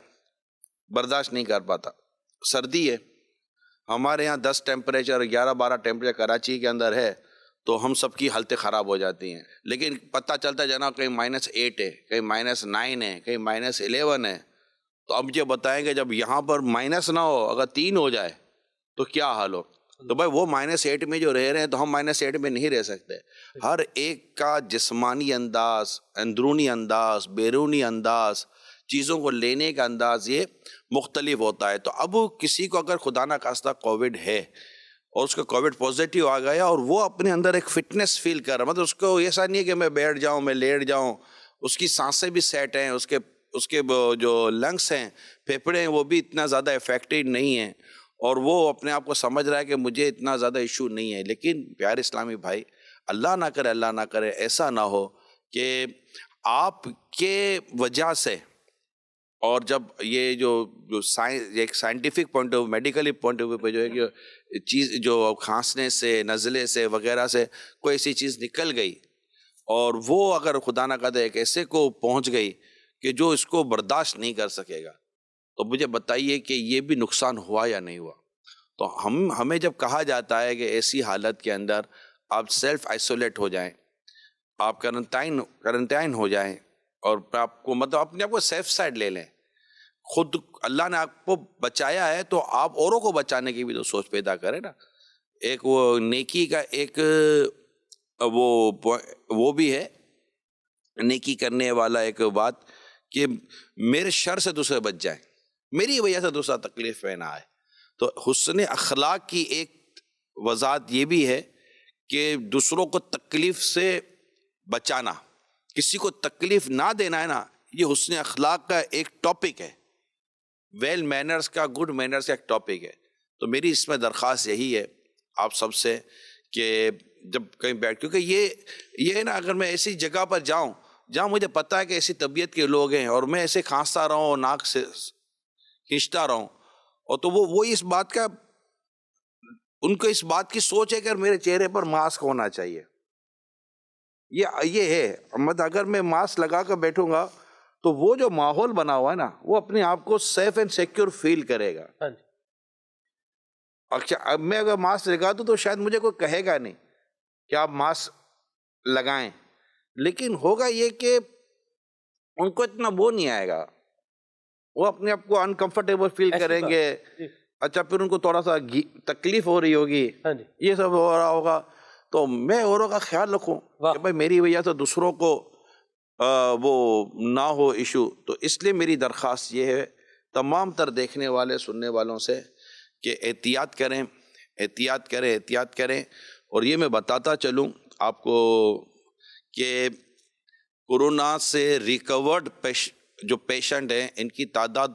برداشت نہیں کر پاتا. سردی ہے, ہمارے یہاں 10 ٹیمپریچر 11-12 ٹیمپریچر کراچی کے اندر ہے تو ہم سب کی حالتیں خراب ہو جاتی ہیں. لیکن پتہ چلتا ہے جناب کہیں -8 ہے, کہیں -9 ہے, کہیں -11 ہے. تو اب یہ بتائیں کہ جب یہاں پر مائنس نہ ہو, اگر 3 ہو جائے تو کیا حال ہو. تو بھائی وہ -8 میں جو رہ رہے ہیں تو ہم -8 میں نہیں رہ سکتے. ہر ایک کا جسمانی انداز, اندرونی انداز, بیرونی انداز, چیزوں کو لینے کا انداز یہ مختلف ہوتا ہے. تو اب کسی کو اگر خدا نہ خواستہ کووڈ ہے اور اس کا کووڈ پازیٹیو آ گیا اور وہ اپنے اندر ایک فٹنس فیل کر رہا, مطلب اس کو ایسا نہیں ہے کہ میں بیٹھ جاؤں, میں لیٹ جاؤں, اس کی سانسیں بھی سیٹ ہیں, اس کے جو لنگس ہیں, پھیپھڑے ہیں, وہ بھی اتنا زیادہ افیکٹڈ نہیں ہیں اور وہ اپنے آپ کو سمجھ رہا ہے کہ مجھے اتنا زیادہ ایشو نہیں ہے. لیکن پیارے اسلامی بھائی, اللہ نہ کرے ایسا نہ ہو کہ آپ کے وجہ سے, اور جب یہ جو ایک scientific point of medically point of view پہ جو ہے کہ چیز جو کھانسنے سے, نزلے سے وغیرہ سے کوئی ایسی چیز نکل گئی اور وہ اگر خدا نہ کرے ایک ایسے کو پہنچ گئی کہ جو اس کو برداشت نہیں کر سکے گا, تو مجھے بتائیے کہ یہ بھی نقصان ہوا یا نہیں ہوا. تو ہمیں جب کہا جاتا ہے کہ ایسی حالت کے اندر آپ سیلف آئسولیٹ ہو جائیں, آپ کرنٹائن ہو جائیں اور آپ کو مطلب اپنے آپ کو سیف سائڈ لے لیں. خود اللہ نے آپ کو بچایا ہے تو آپ اوروں کو بچانے کی بھی تو سوچ پیدا کریں نا. ایک وہ نیکی کا ایک وہ بھی ہے, نیکی کرنے والا ایک بات کہ میرے شر سے دوسرے بچ جائیں, میری وجہ سے دوسرا تکلیف میں نہ آئے. تو حسن اخلاق کی ایک وضاحت یہ بھی ہے کہ دوسروں کو تکلیف سے بچانا, کسی کو تکلیف نہ دینا ہے نا, یہ حسن اخلاق کا ایک ٹاپک ہے, ویل مینرز کا, گڈ مینرز کا ایک ٹاپک ہے. تو میری اس میں درخواست یہی ہے آپ سب سے کہ جب کہیں بیٹھ, کیونکہ یہ ہے نا, اگر میں ایسی جگہ پر جاؤں جہاں مجھے پتا ہے کہ ایسی طبیعت کے لوگ ہیں اور میں ایسے کھانستا رہوں اور ناک سے کھینچتا رہوں, اور تو وہ اس بات کا, ان کو اس بات کی سوچ ہے کہ میرے چہرے پر ماسک ہونا چاہیے. یہ ہے مطلب اگر میں ماسک لگا کر بیٹھوں گا تو وہ جو ماحول بنا ہوا ہے نا, وہ اپنے آپ کو سیف اینڈ سیکیور فیل کرے گا. اچھا, اب میں اگر ماسک لگا دوں تو شاید مجھے کوئی کہے گا نہیں کہ آپ ماسک لگائیں, لیکن ہوگا یہ کہ ان کو اتنا وہ نہیں آئے گا, وہ اپنے آپ کو انکمفرٹیبل فیل کریں گے. اچھا, پھر ان کو تھوڑا سا تکلیف ہو رہی ہوگی, یہ سب ہو رہا ہوگا. تو میں اوروں کا خیال رکھوں کہ بھائی میری وجہ سے دوسروں کو وہ نہ ہو ایشو. تو اس لیے میری درخواست یہ ہے تمام تر دیکھنے والے سننے والوں سے کہ احتیاط کریں, احتیاط کریں, احتیاط کریں. اور یہ میں بتاتا چلوں آپ کو کہ کورونا سے ریکورڈ جو پیشنٹ ہیں ان کی تعداد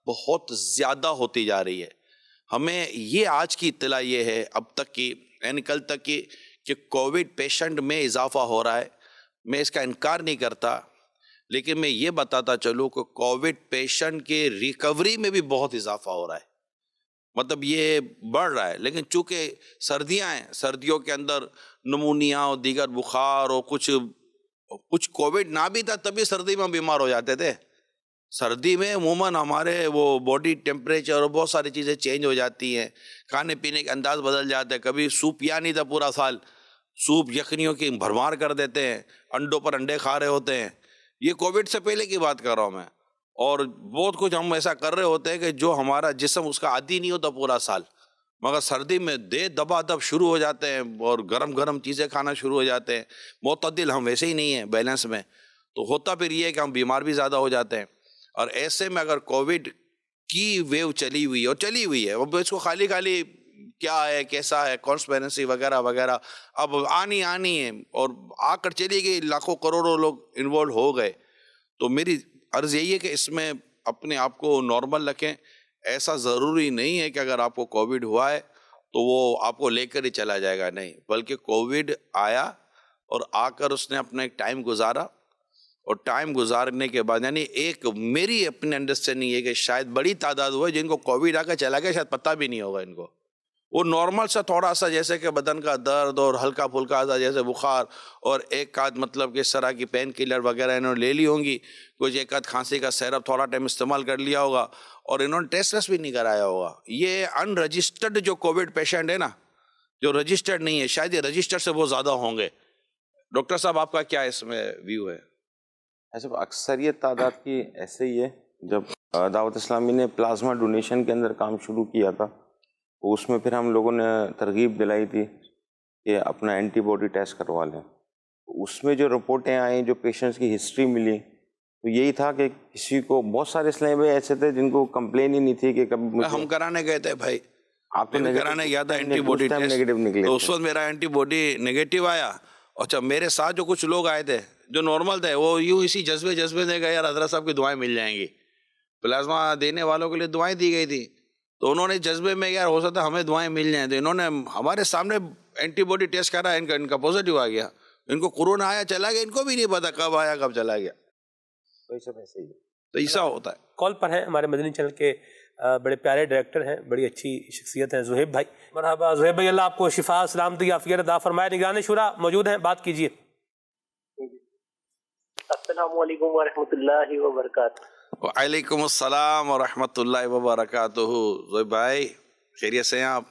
بہت زیادہ ہوتی جا رہی ہے. ہمیں یہ آج کی اطلاع یہ ہے اب تک کی, یعنی کل تک کی, کہ کووڈ پیشنٹ میں اضافہ ہو رہا ہے. میں اس کا انکار نہیں کرتا, لیکن میں یہ بتاتا چلوں کہ کووڈ پیشنٹ کے ریکوری میں بھی بہت اضافہ ہو رہا ہے. مطلب یہ بڑھ رہا ہے. لیکن چونکہ سردیاں ہیں, سردیوں کے اندر نمونیا اور دیگر بخار اور کچھ کووڈ نہ بھی تھا تبھی سردی میں بیمار ہو جاتے تھے. سردی میں عموماً ہمارے وہ باڈی ٹیمپریچر اور بہت ساری چیزیں چینج ہو جاتی ہیں, کھانے پینے کے انداز بدل جاتے ہیں. کبھی سوپ پیا نہیں تھا پورا سال, سوپ یخنیوں کی بھرمار کر دیتے ہیں, انڈوں پر انڈے کھا رہے ہوتے ہیں. یہ کووڈ سے پہلے کی بات کر رہا ہوں میں. اور بہت کچھ ہم ایسا کر رہے ہوتے ہیں کہ جو ہمارا جسم اس کا عادی نہیں ہوتا پورا سال, مگر سردی میں دبا دب شروع ہو جاتے ہیں اور گرم چیزیں کھانا شروع ہو جاتے ہیں. معتدل ہم ویسے ہی نہیں ہیں بیلنس میں, تو ہوتا پھر یہ ہے کہ ہم بیمار بھی زیادہ ہو جاتے ہیں. اور ایسے میں اگر کووڈ کی ویو چلی ہوئی ہے اب اس کو خالی کیا ہے, کیسا ہے, کانسپیرنسی وغیرہ وغیرہ اب آنی ہے, اور آ کر چلی گئی, لاکھوں کروڑوں لوگ انوالو ہو گئے. تو میری عرض یہی ہے کہ اس میں اپنے آپ کو نارمل رکھیں. ایسا ضروری نہیں ہے کہ اگر آپ کو کووڈ ہوا ہے تو وہ آپ کو لے کر ہی چلا جائے گا، نہیں، بلکہ کووڈ آیا اور آ کر اس نے اپنا ایک ٹائم گزارا، اور ٹائم گزارنے کے بعد یعنی ایک میری اپنی انڈرسٹینڈنگ یہ کہ شاید بڑی تعداد ہوئے جن کو کووڈ آ کر چلا گیا، شاید پتہ بھی نہیں ہوگا ان کو. وہ نارمل سا تھوڑا سا جیسے کہ بدن کا درد اور ہلکا پھلکا سا جیسے بخار اور ایک آدھ مطلب کہ اس طرح کی پین کلر وغیرہ انہوں نے لے لی ہوں گی، کچھ ایک آدھ کھانسی کا سیرپ تھوڑا ٹائم استعمال کر لیا ہوگا، اور انہوں نے ٹیسٹ بھی نہیں کرایا ہوگا. یہ ان رجسٹرڈ جو کووڈ پیشنٹ ہے نا، جو رجسٹرڈ نہیں ہے، شاید یہ رجسٹرڈ سے وہ زیادہ ہوں گے. ڈاکٹر صاحب آپ کا کیا اس میں ویو ہے؟ ایسے اکثریت تعداد کی ایسے ہی ہے. جب دعوت اسلامی نے پلازما ڈونیشن کے اندر کام شروع کیا تھا تو اس میں پھر ہم لوگوں نے ترغیب دلائی تھی کہ اپنا اینٹی باڈی ٹیسٹ کروا لیں. اس میں جو رپورٹیں آئیں، جو پیشنٹس کی ہسٹری ملی، تو یہی تھا کہ کسی کو بہت سارے اسلام بھائی ایسے تھے جن کو کمپلین ہی نہیں تھی کہ کبھی ہم کرانے گئے تھے بھائی، آپ کو کرانے گیا تھا اینٹی باڈی ٹیسٹ، نیگیٹو نکلے. تو اس وقت میرا اینٹی باڈی نیگیٹو آیا. اچھا، میرے ساتھ جو کچھ لوگ آئے تھے جو نارمل تھے، وہ یوں اسی جذبے دے گئے، یار حضرت صاحب کی دعائیں مل جائیں گی. پلازما دینے والوں کے لیے دعائیں دی گئی تھی، تو انہوں نے جذبے میں یار ہو سکتا ہمیں دعائیں مل جائیں، تو انہوں نے ہمارے سامنے اینٹی باڈی ٹیسٹ کرا، ان کا پازیٹیو آ گیا. ان کو کورونا آیا چلا گیا، ان کو بھی نہیں پتا کب آیا کب چلا گیا. تو ایسا ہوتا ہے. کال پر ہیں ہمارے مدنی چینل کے بڑے پیارے ڈائریکٹر ہیں، بڑی اچھی شخصیت ہیں، زہیب بھائی. مرحبا زہیب بھائی، اللہ آپ کو شفا، سلامتی، عافیت عطا فرمائے. نگران شورا موجود ہیں، بات کیجیے. السلام علیکم ورحمۃ اللہ وبرکاتہ. وعلیکم السلام ورحمۃ اللہ وبرکاتہ. زہیب بھائی خیریت سے ہیں آپ؟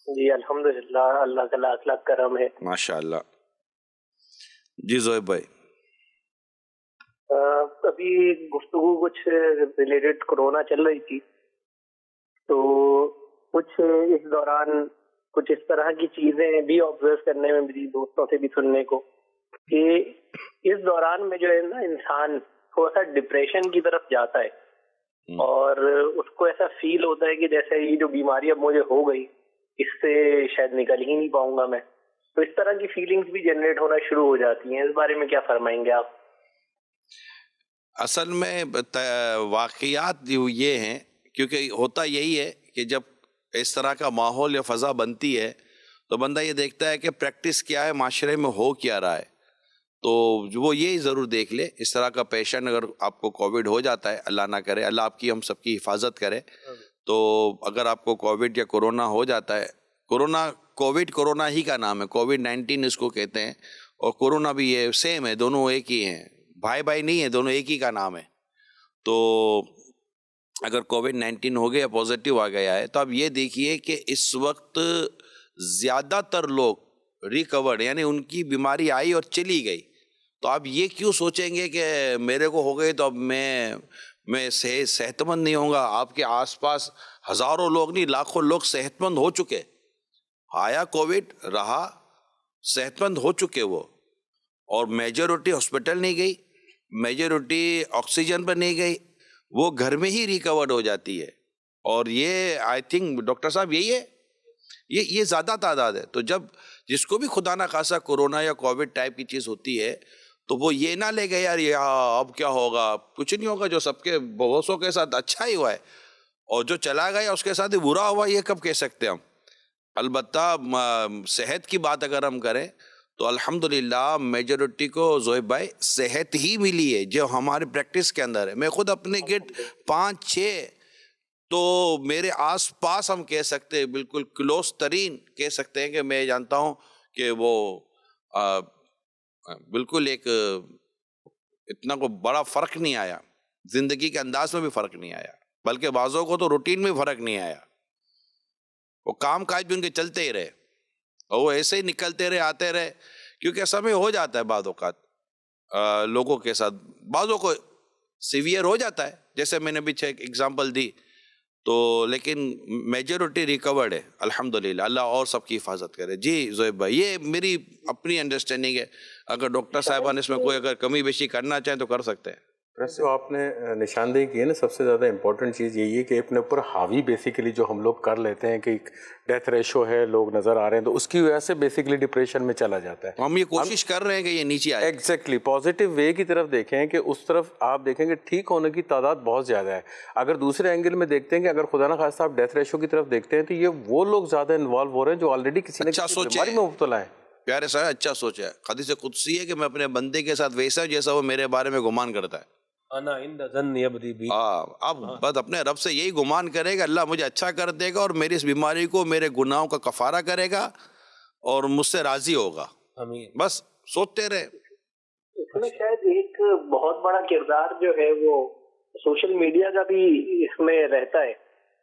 جی الحمدللہ، اللہ کا لاکھ لاکھ کرم ہے. ماشاء اللہ. جی زہیب بھائی، ابھی گفتگو کچھ ریلیٹڈ کورونا چل رہی تھی، تو کچھ اس دوران کچھ اس طرح کی چیزیں بھی آبزرو کرنے میں میری دوستوں سے بھی سننے کو کہ اس دوران میں جو ہے نا انسان تھوڑا سا ڈپریشن کی طرف جاتا ہے، اور اس کو ایسا فیل ہوتا ہے کہ جیسے یہ جو بیماری اب مجھے ہو گئی اس سے شاید نکل ہی نہیں پاؤں گا میں. تو اس طرح کی فیلنگز بھی جنریٹ ہونا شروع ہو جاتی ہیں. اس بارے میں کیا فرمائیں گے آپ؟ اصل میں واقعات یہ ہیں، کیونکہ ہوتا یہی ہے کہ جب اس طرح کا ماحول یا فضا بنتی ہے تو بندہ یہ دیکھتا ہے کہ پریکٹس کیا ہے، معاشرے میں ہو کیا رہا ہے. تو وہ یہی ضرور دیکھ لے، اس طرح کا پیشنٹ اگر آپ کو کووڈ ہو جاتا ہے، اللہ نہ کرے، اللہ آپ کی ہم سب کی حفاظت کرے، تو اگر آپ کو کووڈ یا کورونا ہو جاتا ہے، کورونا ہی کا نام ہے، کووڈ-19 اس کو کہتے ہیں، اور کورونا بھی یہ سیم ہے، دونوں ایک ہی ہیں، بھائی نہیں ہے، دونوں ایک ہی کا نام ہے. تو اگر کووڈ-19 ہو گیا، پازیٹیو آ گیا ہے، تو اب یہ دیکھیے کہ اس وقت زیادہ تر لوگ ریکورڈ، یعنی ان کی بیماری آئی اور چلی گئی. تو آپ یہ کیوں سوچیں گے کہ میرے کو ہو گئی تو اب میں صحت مند نہیں ہوں گا؟ آپ کے آس پاس ہزاروں لوگ نہیں، لاکھوں لوگ صحت مند ہو چکے، آیا کووڈ رہا، صحت مند ہو چکے وہ، اور میجورٹی ہاسپٹل نہیں گئی، میجورٹی آکسیجن پر نہیں گئی، وہ گھر میں ہی ریکورڈ ہو جاتی ہے. اور یہ آئی تھنک ڈاکٹر صاحب یہی ہے، یہ زیادہ تعداد ہے. تو جب جس کو بھی خدا نہ خاصا کورونا یا کووڈ ٹائپ کی چیز ہوتی ہے تو وہ یہ نہ لے گئے یار اب کیا ہوگا، کچھ نہیں ہوگا، جو سب کے بہتوں کے ساتھ اچھا ہی ہوا ہے، اور جو چلا گیا اس کے ساتھ ہی برا ہوا، یہ کب کہہ سکتے ہم. البتہ صحت کی بات اگر ہم کریں تو الحمدللہ میجورٹی کو زہیب بھائی صحت ہی ملی ہے، جو ہمارے پریکٹس کے اندر ہے. میں خود اپنے گٹ 5-6 تو میرے آس پاس ہم کہہ سکتے ہیں، بالکل کلوز ترین کہہ سکتے ہیں کہ میں جانتا ہوں کہ وہ بالکل ایک اتنا کو بڑا فرق نہیں آیا، زندگی کے انداز میں بھی فرق نہیں آیا، بلکہ بعضوں کو تو روٹین میں فرق نہیں آیا. وہ کام کاج بھی ان کے چلتے ہی رہے، اور وہ ایسے ہی نکلتے رہے، آتے رہے، کیونکہ سمے ہو جاتا ہے بعض اوقات لوگوں کے ساتھ، بعضوں کو سیویئر ہو جاتا ہے، جیسے میں نے بھی ایک ایگزامپل دی. تو لیکن میجورٹی ریکورڈ ہے الحمدللہ، اللہ اور سب کی حفاظت کرے. جی زہیب بھائی، یہ میری اپنی انڈرسٹینڈنگ ہے، اگر ڈاکٹر صاحبان اس میں کوئی اگر کمی بیشی کرنا چاہیں تو کر سکتے ہیں. جو آپ نے نشاندہی کی ہے نا، سب سے زیادہ امپورٹنٹ چیز یہی ہے کہ اپنے اوپر حاوی بیسیکلی جو ہم لوگ کر لیتے ہیں کہ ڈیتھ ریشو ہے، لوگ نظر آ رہے ہیں، تو اس کی وجہ سے بیسیکلی ڈپریشن میں چلا جاتا ہے. ہم یہ کوشش کر رہے ہیں کہ یہ نیچے آئے. ایگزیکٹلی پازیٹیو وے کی طرف دیکھیں کہ اس طرف آپ دیکھیں کہ ٹھیک ہونے کی تعداد بہت زیادہ ہے. اگر دوسرے اینگل میں دیکھتے ہیں کہ اگر خدا نہ خواستہ آپ ڈیتھ ریشو کی طرف دیکھتے ہیں تو یہ وہ لوگ زیادہ انوالو ہو رہے ہیں جو آلریڈی کسی نہ کسی بیماری میں مبتلا ہیں. پیارے صاحب اچھا سوچا ہے. حدیث قدسی ہے کہ میں اپنے بندے کے ساتھ ویسا جیسا وہ میرے بارے میں گمان کرتا ہے. انا عند ظن عبدی بی. اب بس اپنے رب سے یہی گمان کرے گا اللہ مجھے اچھا کر دے گا اور میری اس بیماری کو میرے گناہوں کا کفارہ کرے گا اور مجھ سے راضی ہوگا. آمین. بس سوچتے رہے. اس میں شاید ایک بہت بڑا کردار جو ہے وہ سوشل میڈیا کا بھی اس میں رہتا ہے،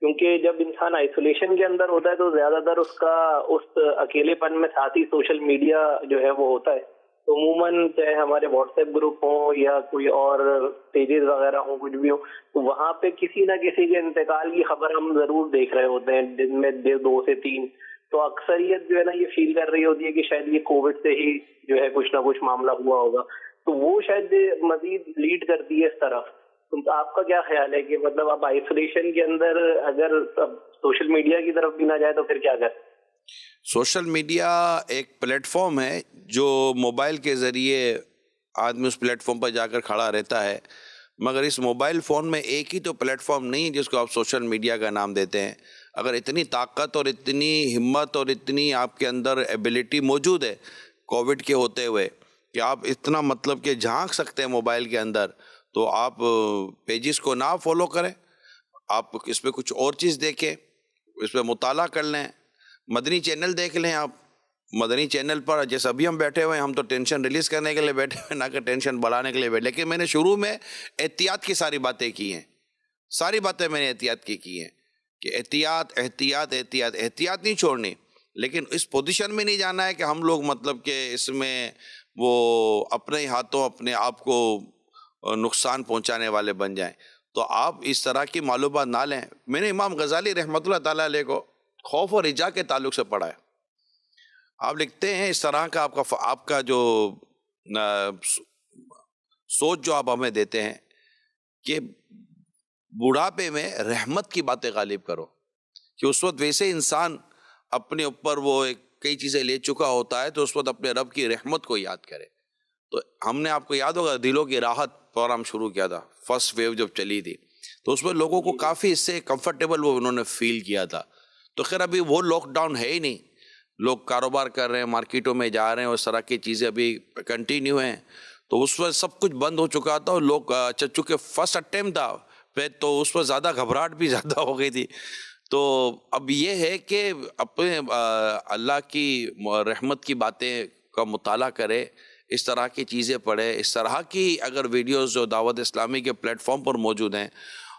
کیونکہ جب انسان آئسولیشن کے اندر ہوتا ہے تو زیادہ تر اس کا اس اکیلے پن میں ساتھ ہی سوشل میڈیا جو ہے وہ ہوتا ہے. تو عموماً چاہے ہمارے واٹس ایپ گروپ ہوں یا کوئی اور پیجز وغیرہ ہوں، کچھ بھی ہو، تو وہاں پہ کسی نہ کسی کے انتقال کی خبر ہم ضرور دیکھ رہے ہوتے ہیں دن میں 2 سے 3. تو اکثریت جو ہے نا یہ فیل کر رہی ہوتی ہے کہ شاید یہ کووڈ سے ہی جو ہے کچھ نہ کچھ معاملہ ہوا ہوگا. تو وہ شاید مزید لیڈ کرتی ہے اس طرف. تو آپ کا کیا خیال ہے کہ مطلب اب آئسولیشن کے اندر اگر اب سوشل میڈیا کی طرف بھی نہ جائے تو پھر کیا کریں؟ سوشل میڈیا ایک پلیٹ فارم ہے جو موبائل کے ذریعے آدمی اس پلیٹ فارم پر جا کر کھڑا رہتا ہے، مگر اس موبائل فون میں ایک ہی تو پلیٹ فارم نہیں جس کو آپ سوشل میڈیا کا نام دیتے ہیں. اگر اتنی طاقت اور اتنی ہمت اور اتنی آپ کے اندر ایبیلٹی موجود ہے کووڈ کے ہوتے ہوئے کہ آپ اتنا مطلب کہ جھانک سکتے ہیں موبائل کے اندر، تو آپ پیجز کو نہ فالو کریں، آپ اس پہ کچھ اور چیز دیکھیں، اس پہ مطالعہ کر لیں. مدنی چینل دیکھ لیں. آپ مدنی چینل پر جیسے ابھی ہم بیٹھے ہوئے ہیں، ہم تو ٹینشن ریلیز کرنے کے لیے بیٹھے ہوئے، نہ کہ ٹینشن بڑھانے کے لیے بیٹھے. لیکن میں نے شروع میں احتیاط کی ساری باتیں کی ہیں، ساری باتیں میں نے احتیاط کی ہیں کہ احتیاط احتیاط احتیاط احتیاط نہیں چھوڑنی. لیکن اس پوزیشن میں نہیں جانا ہے کہ ہم لوگ مطلب کہ اس میں وہ اپنے ہاتھوں اپنے آپ کو نقصان پہنچانے والے بن جائیں. تو آپ اس طرح کی معلومات نہ لیں. میں نے امام غزالی رحمۃ اللہ تعالیٰ علیہ کو خوف اور رجا کے تعلق سے پڑھا ہے. آپ لکھتے ہیں اس طرح کا آپ کا جو سوچ جو آپ ہمیں دیتے ہیں کہ بڑھاپے میں رحمت کی باتیں غالب کرو، کہ اس وقت ویسے انسان اپنے اوپر وہ کئی چیزیں لے چکا ہوتا ہے تو اس وقت اپنے رب کی رحمت کو یاد کرے. تو ہم نے آپ کو یاد ہوگا دلوں کی راحت پروگرام شروع کیا تھا، فرسٹ ویو جب چلی تھی تو اس میں لوگوں کو کافی اس سے کمفرٹیبل وہ انہوں نے فیل کیا تھا. تو خیر ابھی وہ لاک ڈاؤن ہے ہی نہیں، لوگ کاروبار کر رہے ہیں، مارکیٹوں میں جا رہے ہیں، اس طرح کی چیزیں ابھی کنٹینیو ہیں. تو اس وقت سب کچھ بند ہو چکا تھا اور لوگ چونکہ فرسٹ اٹیمپٹ تھا پھر تو اس وقت زیادہ گھبراہٹ بھی زیادہ ہو گئی تھی. تو اب یہ ہے کہ اپنے اللہ کی رحمت کی باتیں کا مطالعہ کرے، اس طرح کی چیزیں پڑھے، اس طرح کی اگر ویڈیوز جو دعوت اسلامی کے پلیٹ فارم پر موجود ہیں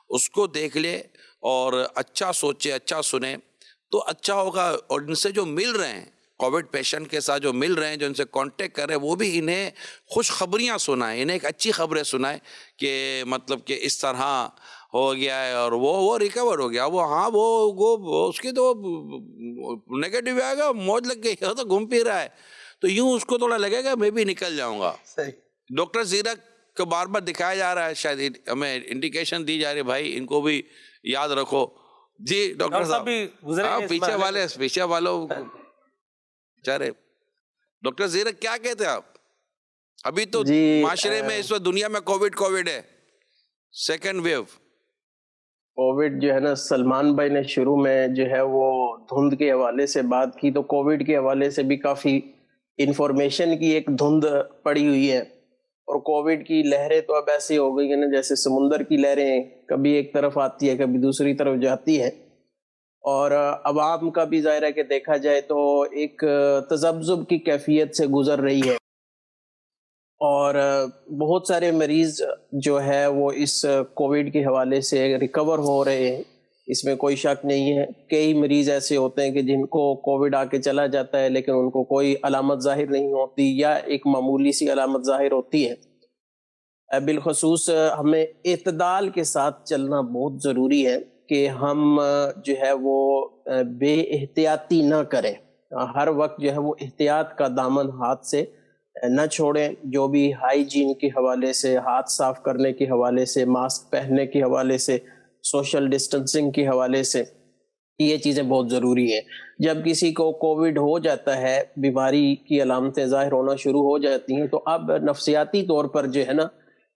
اس کو دیکھ لے اور اچھا سوچے، اچھا سنے تو اچھا ہوگا. اور ان سے جو مل رہے ہیں کووڈ پیشنٹ کے ساتھ جو مل رہے ہیں، جو ان سے کانٹیکٹ کر رہے ہیں، وہ بھی انہیں خوش خبریاں سنائیں، انہیں ایک اچھی خبریں سنائیں کہ مطلب کہ اس طرح ہو گیا ہے اور وہ ریکور ہو گیا، وہ اس کی تو نیگیٹو آئے گا، موج لگ گئی ہے تو گھوم پھر رہا ہے، تو یوں اس کو تھوڑا لگے گا میں بھی نکل جاؤں گا. ڈاکٹر زیرک کو بار بار دکھایا جا رہا ہے، شاید ہمیں انڈیکیشن دی جا رہی ہے بھائی ان کو بھی یاد رکھو. جی ڈاکٹر صاحب پیچھے والوں چارے ڈاکٹر زیرک کیا کہتے ہیں آپ؟ ابھی تو معاشرے میں اس وقت دنیا میں کووڈ ہے، سیکنڈ ویو. کووڈ جو ہے نا، سلمان بھائی نے شروع میں جو ہے وہ دھند کے حوالے سے بات کی، تو کووڈ کے حوالے سے بھی کافی انفارمیشن کی ایک دھند پڑی ہوئی ہے. اور کووڈ کی لہریں تو اب ایسی ہو گئی ہیں نا جیسے سمندر کی لہریں، کبھی ایک طرف آتی ہے کبھی دوسری طرف جاتی ہے. اور عوام کا بھی ظاہر ہے کہ دیکھا جائے تو ایک تذبذب کی کیفیت سے گزر رہی ہے. اور بہت سارے مریض جو ہے وہ اس کووڈ کے حوالے سے ریکور ہو رہے ہیں، اس میں کوئی شک نہیں ہے. کئی مریض ایسے ہوتے ہیں کہ جن کو کووڈ آ کے چلا جاتا ہے لیکن ان کو کوئی علامت ظاہر نہیں ہوتی یا ایک معمولی سی علامت ظاہر ہوتی ہے. بالخصوص ہمیں اعتدال کے ساتھ چلنا بہت ضروری ہے کہ ہم جو ہے وہ بے احتیاطی نہ کریں. ہر وقت جو ہے وہ احتیاط کا دامن ہاتھ سے نہ چھوڑیں. جو بھی ہائیجین کے حوالے سے، ہاتھ صاف کرنے کے حوالے سے، ماسک پہننے کے حوالے سے، سوشل ڈسٹنسنگ کے حوالے سے، یہ چیزیں بہت ضروری ہیں. جب کسی کو کووڈ ہو جاتا ہے، بیماری کی علامتیں ظاہر ہونا شروع ہو جاتی ہیں، تو اب نفسیاتی طور پر جو ہے نا،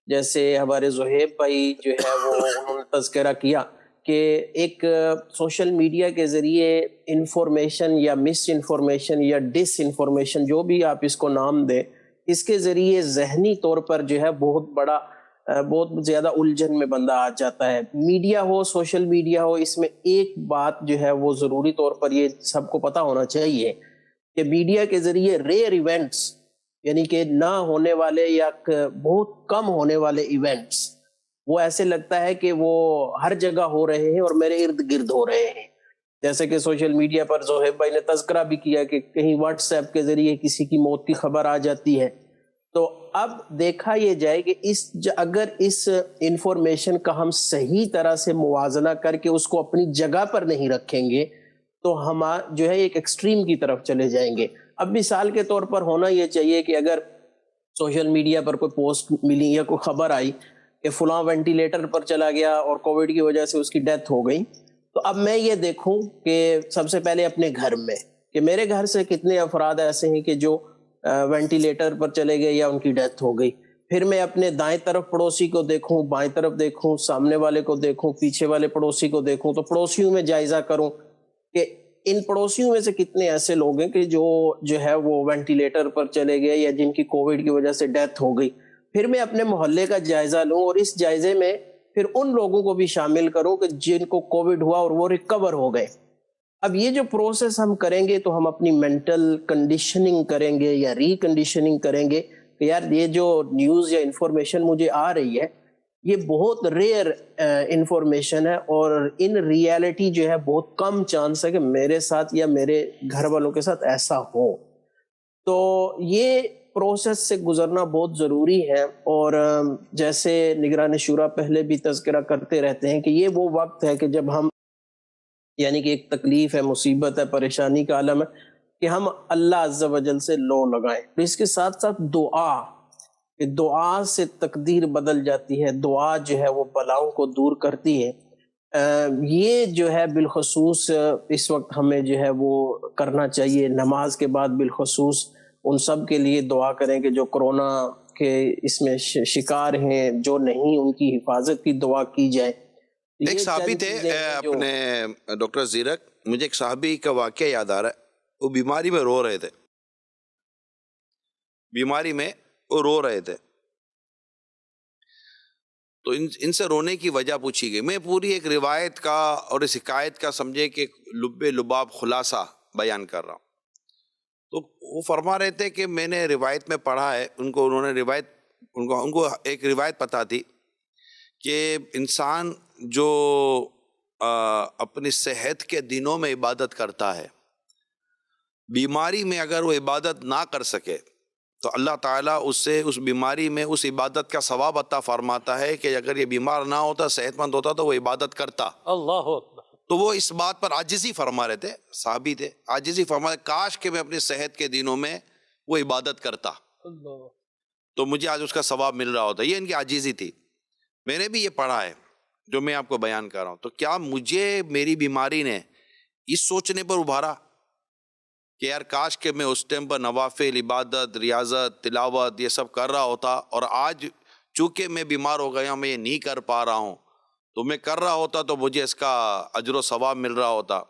جیسے ہمارے زہیب بھائی جو ہے وہ انہوں نے تذکرہ کیا کہ ایک سوشل میڈیا کے ذریعے انفارمیشن یا مس انفارمیشن یا ڈس انفارمیشن، جو بھی آپ اس کو نام دیں، اس کے ذریعے ذہنی طور پر جو ہے بہت زیادہ الجھن میں بندہ آ جاتا ہے. میڈیا ہو، سوشل میڈیا ہو، اس میں ایک بات جو ہے وہ ضروری طور پر یہ سب کو پتہ ہونا چاہیے کہ میڈیا کے ذریعے ریئر ایونٹس، یعنی کہ نہ ہونے والے یا بہت کم ہونے والے ایونٹس، وہ ایسے لگتا ہے کہ وہ ہر جگہ ہو رہے ہیں اور میرے ارد گرد ہو رہے ہیں. جیسے کہ سوشل میڈیا پر زہیب بھائی نے تذکرہ بھی کیا کہ کہیں واٹس ایپ کے ذریعے کسی کی موت کی خبر آ جاتی ہے. تو اب دیکھا یہ جائے کہ اگر اس انفارمیشن کا ہم صحیح طرح سے موازنہ کر کے اس کو اپنی جگہ پر نہیں رکھیں گے تو ہم جو ہے ایک ایکسٹریم کی طرف چلے جائیں گے. اب مثال کے طور پر ہونا یہ چاہیے کہ اگر سوشل میڈیا پر کوئی پوسٹ ملی یا کوئی خبر آئی کہ فلاں وینٹیلیٹر پر چلا گیا اور کووڈ کی وجہ سے اس کی ڈیتھ ہو گئی، تو اب میں یہ دیکھوں کہ سب سے پہلے اپنے گھر میں کہ میرے گھر سے کتنے افراد ایسے ہیں کہ جو وینٹیلیٹر پر چلے گئے یا ان کی ڈیتھ ہو گئی. پھر میں اپنے دائیں طرف پڑوسی کو دیکھوں، بائیں طرف دیکھوں، سامنے والے کو دیکھوں، پیچھے والے پڑوسی کو دیکھوں. تو پڑوسیوں میں جائزہ کروں کہ ان پڑوسیوں میں سے کتنے ایسے لوگ ہیں کہ جو ہے وہ وینٹیلیٹر پر چلے گئے یا جن کی کووڈ کی وجہ سے ڈیتھ ہو گئی. پھر میں اپنے محلے کا جائزہ لوں اور اس جائزے میں پھر ان لوگوں کو بھی شامل کروں کہ جن کو کووڈ ہوا اور وہ ریکور ہو گئے. اب یہ جو پروسیس ہم کریں گے تو ہم اپنی مینٹل کنڈیشننگ کریں گے یا ری کنڈیشننگ کریں گے کہ یار یہ جو نیوز یا انفارمیشن مجھے آ رہی ہے یہ بہت ریئر انفارمیشن ہے اور ان ریالٹی جو ہے بہت کم چانس ہے کہ میرے ساتھ یا میرے گھر والوں کے ساتھ ایسا ہو. تو یہ پروسیس سے گزرنا بہت ضروری ہے. اور جیسے نگران شورا پہلے بھی تذکرہ کرتے رہتے ہیں کہ یہ وہ وقت ہے کہ جب ہم، یعنی کہ ایک تکلیف ہے، مصیبت ہے، پریشانی کا عالم ہے، کہ ہم اللہ عز و جل سے لو لگائیں. تو اس کے ساتھ ساتھ دعا سے تقدیر بدل جاتی ہے. دعا جو ہے وہ بلاؤں کو دور کرتی ہے. یہ جو ہے بالخصوص اس وقت ہمیں جو ہے وہ کرنا چاہیے. نماز کے بعد بالخصوص ان سب کے لیے دعا کریں کہ جو کرونا کے اس میں شکار ہیں، جو نہیں، ان کی حفاظت کی دعا کی جائے. ایک صحابی تھے اپنے ڈاکٹر زیرک، مجھے ایک صحابی کا واقعہ یاد آ رہا ہے. وہ بیماری میں رو رہے تھے، تو ان سے رونے کی وجہ پوچھی گئی. میں پوری ایک روایت کا اور اس حکایت کا سمجھے کہ لب لباب خلاصہ بیان کر رہا ہوں. تو وہ فرما رہے تھے کہ میں نے روایت میں پڑھا ہے، ان کو ایک روایت پتہ تھی کہ انسان جو اپنی صحت کے دنوں میں عبادت کرتا ہے، بیماری میں اگر وہ عبادت نہ کر سکے تو اللہ تعالیٰ اس بیماری میں اس عبادت کا ثواب عطا فرماتا ہے کہ اگر یہ بیمار نہ ہوتا، صحت مند ہوتا تو وہ عبادت کرتا. اللہ اکبر. تو وہ اس بات پر عاجزی فرما رہے تھے، صحابی تھے، عاجزی فرما رہے، کاش کہ میں اپنی صحت کے دنوں میں وہ عبادت کرتا تو مجھے آج اس کا ثواب مل رہا ہوتا. یہ ان کی عاجزی تھی. میں نے بھی یہ پڑھا ہے جو میں آپ کو بیان کر رہا ہوں. تو کیا مجھے میری بیماری نے اس سوچنے پر ابھارا کہ یار کاش کہ میں اس ٹائم پر نوافل، عبادت، ریاضت، تلاوت یہ سب کر رہا ہوتا، اور آج چونکہ میں بیمار ہو گیا ہوں، میں یہ نہیں کر پا رہا ہوں، تو میں کر رہا ہوتا تو مجھے اس کا اجر و ثواب مل رہا ہوتا.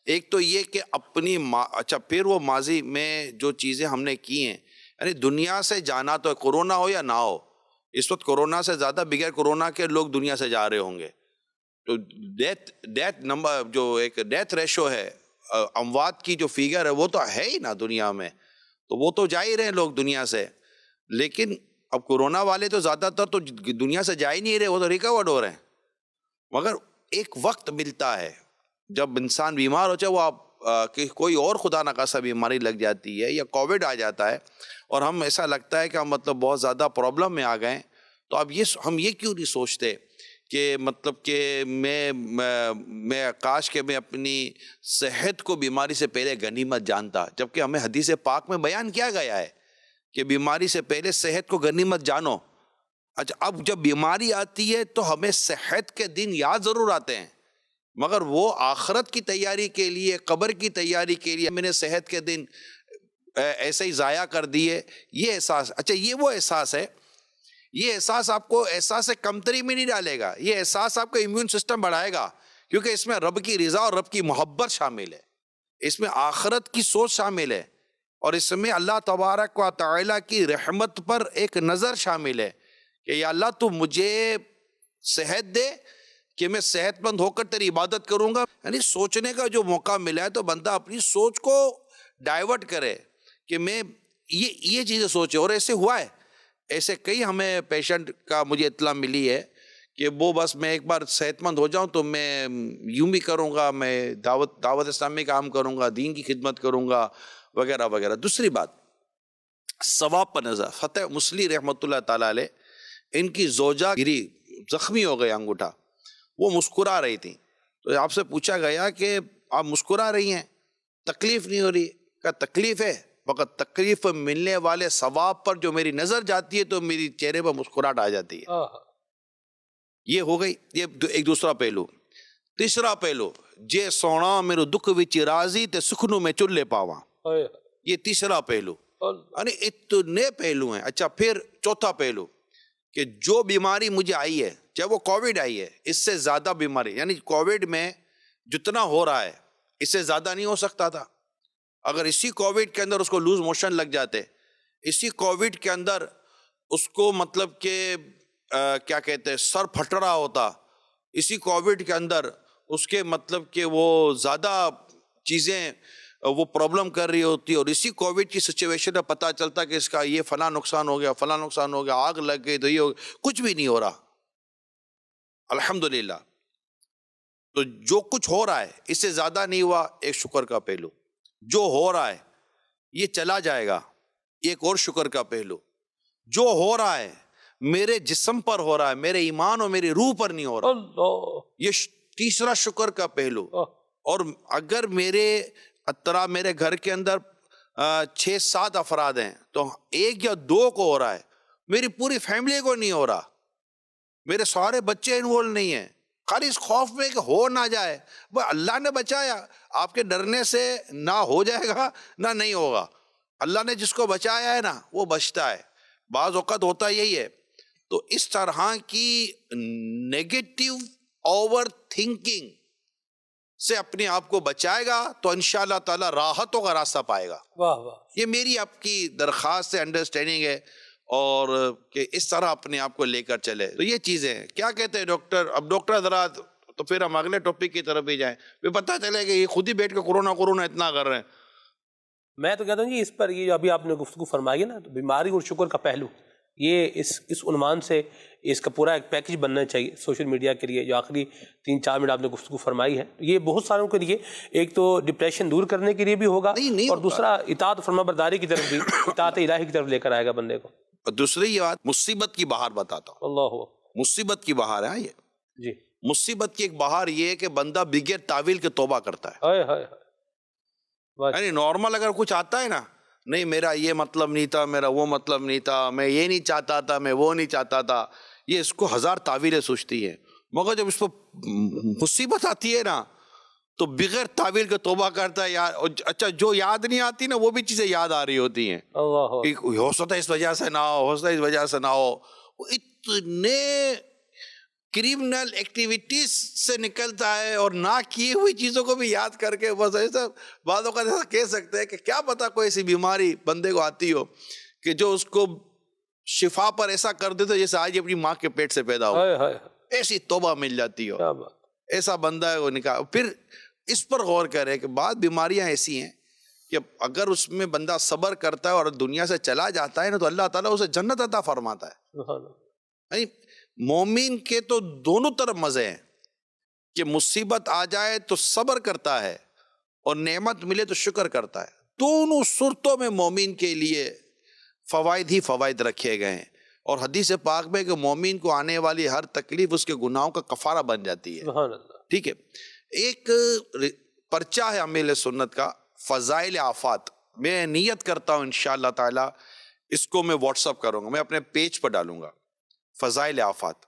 ایک تو یہ کہ اپنی اچھا پھر وہ ماضی میں جو چیزیں ہم نے کی ہیں، یعنی دنیا سے جانا تو کورونا ہو یا نہ ہو، اس وقت کورونا سے زیادہ بغیر کورونا کے لوگ دنیا سے جا رہے ہوں گے. تو ڈیتھ نمبر جو ایک ڈیتھ ریشو ہے، اموات کی جو فیگر ہے وہ تو ہے ہی نا دنیا میں، تو وہ تو جا ہی رہے ہیں لوگ دنیا سے. لیکن اب کورونا والے تو زیادہ تر تو دنیا سے جا ہی نہیں رہے، وہ تو ریکورڈ ہو رہے ہیں. مگر ایک وقت ملتا ہے جب انسان بیمار ہو، چاہے وہ کوئی اور خدا نخواستہ بیماری لگ جاتی ہے یا کووڈ آ جاتا ہے اور ہم ایسا لگتا ہے کہ ہم مطلب بہت زیادہ پرابلم میں آ گئے، تو اب ہم یہ کیوں نہیں سوچتے کہ مطلب کہ میں کاش کہ میں اپنی صحت کو بیماری سے پہلے غنیمت جانتا، جبکہ ہمیں حدیث پاک میں بیان کیا گیا ہے کہ بیماری سے پہلے صحت کو غنیمت جانو. اچھا اب جب بیماری آتی ہے تو ہمیں صحت کے دن یاد ضرور آتے ہیں، مگر وہ آخرت کی تیاری کے لیے، قبر کی تیاری کے لیے میں نے صحت کے دن ایسے ہی ضائع کر دیے. یہ احساس، اچھا یہ وہ احساس ہے، یہ احساس آپ کو احساس کمتری میں نہیں ڈالے گا، یہ احساس آپ کا امیون سسٹم بڑھائے گا، کیونکہ اس میں رب کی رضا اور رب کی محبت شامل ہے، اس میں آخرت کی سوچ شامل ہے، اور اس میں اللہ تبارک و تعالیٰ کی رحمت پر ایک نظر شامل ہے کہ یا اللہ تو مجھے صحت دے کہ میں صحت مند ہو کر تیری عبادت کروں گا. یعنی سوچنے کا جو موقع ملا ہے تو بندہ اپنی سوچ کو ڈائیورٹ کرے کہ میں یہ چیزیں سوچے. اور ایسے ہوا ہے، ایسے کئی ہمیں پیشنٹ کا مجھے اطلاع ملی ہے کہ وہ بس میں ایک بار صحت مند ہو جاؤں تو میں یوں بھی کروں گا، میں دعوت اسلامی کا کام کروں گا، دین کی خدمت کروں گا وغیرہ وغیرہ. دوسری بات، ثواب پر نظر. فتح مسلی رحمۃ اللہ تعالیٰ علیہ، ان کی زوجہ گری، زخمی ہو گیا انگوٹھا، وہ مسکرا رہی تھی، تو آپ سے پوچھا گیا کہ آپ مسکرا رہی ہیں، تکلیف نہیں ہو رہی؟ کہا تکلیف ہے، وقت تکلیف ملنے والے ثواب پر جو میری نظر جاتی ہے تو میری چہرے پر مسکراہٹ آ جاتی ہے. یہ ہو گئی، یہ ایک دوسرا پہلو. تیسرا پہلو، جے سونا میرے دکھ وچ راضی تے سکھنو میں چلے پاواں، یہ تیسرا پہلو. یعنی اتنے پہلو ہیں. اچھا پھر چوتھا پہلو کہ جو بیماری مجھے آئی ہے، چاہے وہ کووڈ آئی ہے، اس سے زیادہ بیماری، یعنی کووڈ میں جتنا ہو رہا ہے اس سے زیادہ نہیں ہو سکتا تھا. اگر اسی کووڈ کے اندر اس کو لوز موشن لگ جاتے، اسی کووڈ کے اندر اس کو مطلب کہ کیا کہتے ہیں سر پھٹ رہا ہوتا، اسی کووڈ کے اندر اس کے مطلب کہ وہ زیادہ چیزیں وہ پرابلم کر رہی ہوتی، اور اسی کووڈ کی سچویشن میں پتہ چلتا کہ اس کا یہ فلاں نقصان ہو گیا، فلاں نقصان ہو گیا، آگ لگ گئی تو یہ ہو گیا، کچھ بھی نہیں ہو رہا الحمدللہ. تو جو کچھ ہو رہا ہے اس سے زیادہ نہیں ہوا، ایک شکر کا پہلو. جو ہو رہا ہے یہ چلا جائے گا، ایک اور شکر کا پہلو. جو ہو رہا ہے میرے جسم پر ہو رہا ہے، میرے ایمان اور میری روح پر نہیں ہو رہا، یہ تیسرا شکر کا پہلو. اور اگر میرے گھر کے اندر 6-7 افراد ہیں تو ایک یا دو کو ہو رہا ہے، میری پوری فیملی کو نہیں ہو رہا، میرے سارے بچے انوالو نہیں ہیں، خالی اس خوف میں کہ ہو نہ جائے. وہ اللہ نے بچایا، آپ کے ڈرنے سے نہ ہو جائے گا نہ نہیں ہوگا. اللہ نے جس کو بچایا ہے نا وہ بچتا ہے. بعض اوقات ہوتا یہی ہے. تو اس طرح کی نیگیٹو اوور تھنکنگ سے اپنے آپ کو بچائے گا تو انشاءاللہ تعالی راحتوں کا راستہ پائے گا. واہ واہ. یہ میری آپ کی درخواست ہے، انڈرسٹینڈنگ ہے، اور کہ اس طرح اپنے آپ کو لے کر چلے. تو یہ چیزیں ہیں. کیا کہتے ہیں ڈاکٹر؟ اب ڈاکٹر حضرات تو پھر ہم اگلے ٹاپک کی طرف بھی جائیں، پھر پتہ چلے کہ یہ خود ہی بیٹھ کے کورونا اتنا کر رہے ہیں. میں تو کہتا ہوں جی اس پر یہ جو ابھی آپ نے گفتگو فرمائی ہے نا، تو بیماری اور شکر کا پہلو، یہ اس عنوان سے اس کا پورا ایک پیکج بننا چاہیے سوشل میڈیا کے لیے. جو آخری 3-4 منٹ آپ نے گفتگو فرمائی ہے، یہ بہت ساروں کے لیے ایک تو ڈپریشن دور کرنے کے لیے بھی ہوگا، اور دوسرا اطاعت فرما برداری کی طرف بھی، اطاعت الہی کی طرف لے کر آئے گا بندے کو. اور دوسری یہ بات، مصیبت کی بہار بتاتا ہوں. اللہ مصیبت کی بہار ہے یہ جی. مصیبت کی ایک بہار یہ ہے کہ بندہ بغیر تعویل کے توبہ کرتا ہے. ہائے ہائے. یعنی نارمل اگر کچھ آتا ہے نا، نہیں میرا یہ مطلب نہیں تھا، میرا وہ مطلب نہیں تھا، میں یہ نہیں چاہتا تھا، میں وہ نہیں چاہتا تھا، یہ اس کو 1000 تعویلیں سوچتی ہے. مگر جب اس پر مصیبت آتی ہے نا تو بغیر تعویل کے توبہ کرتا ہے. اچھا جو یاد نہیں آتی نا وہ بھی چیزیں یاد آ رہی ہوتی ہیں. ہو سکتا ہے اس وجہ سے نہ ہو سکتا ہے اس وجہ سے نہ ہو. اتنے کرمنل ایکٹیویٹیز سے نکلتا ہے، اور نہ کی ہوئی چیزوں کو بھی یاد کر کے بس ایسا بعضوں کا ایسا کہہ سکتے ہیں کہ کیا پتا کوئی ایسی بیماری بندے کو آتی ہو کہ جو اس کو شفا پر ایسا کر دیتے جیسے آج اپنی ماں کے پیٹ سے پیدا ہو، ایسی توبہ مل جاتی ہو. ایسا بندہ ہے وہ نکال. پھر اس پر غور کرے کہ بعض بیماریاں ایسی ہیں کہ اگر اس میں بندہ صبر کرتا ہے اور دنیا سے چلا جاتا ہے نا تو اللہ تعالیٰ اسے جنت عطا فرماتا ہے. مومن کے تو دونوں طرف مزے ہیں کہ مصیبت آ جائے تو صبر کرتا ہے اور نعمت ملے تو شکر کرتا ہے. دونوں صورتوں میں مومن کے لیے فوائد ہی فوائد رکھے گئے ہیں. اور حدیث پاک میں کہ مومن کو آنے والی ہر تکلیف اس کے گناہوں کا کفارہ بن جاتی ہے. ٹھیک ہے. ایک پرچہ ہے امیل سنت کا، فضائل آفات. میں نیت کرتا ہوں انشاءاللہ تعالی اس کو میں واٹس اپ کروں گا, میں اپنے پیج پر ڈالوں گا, فضائل آفات,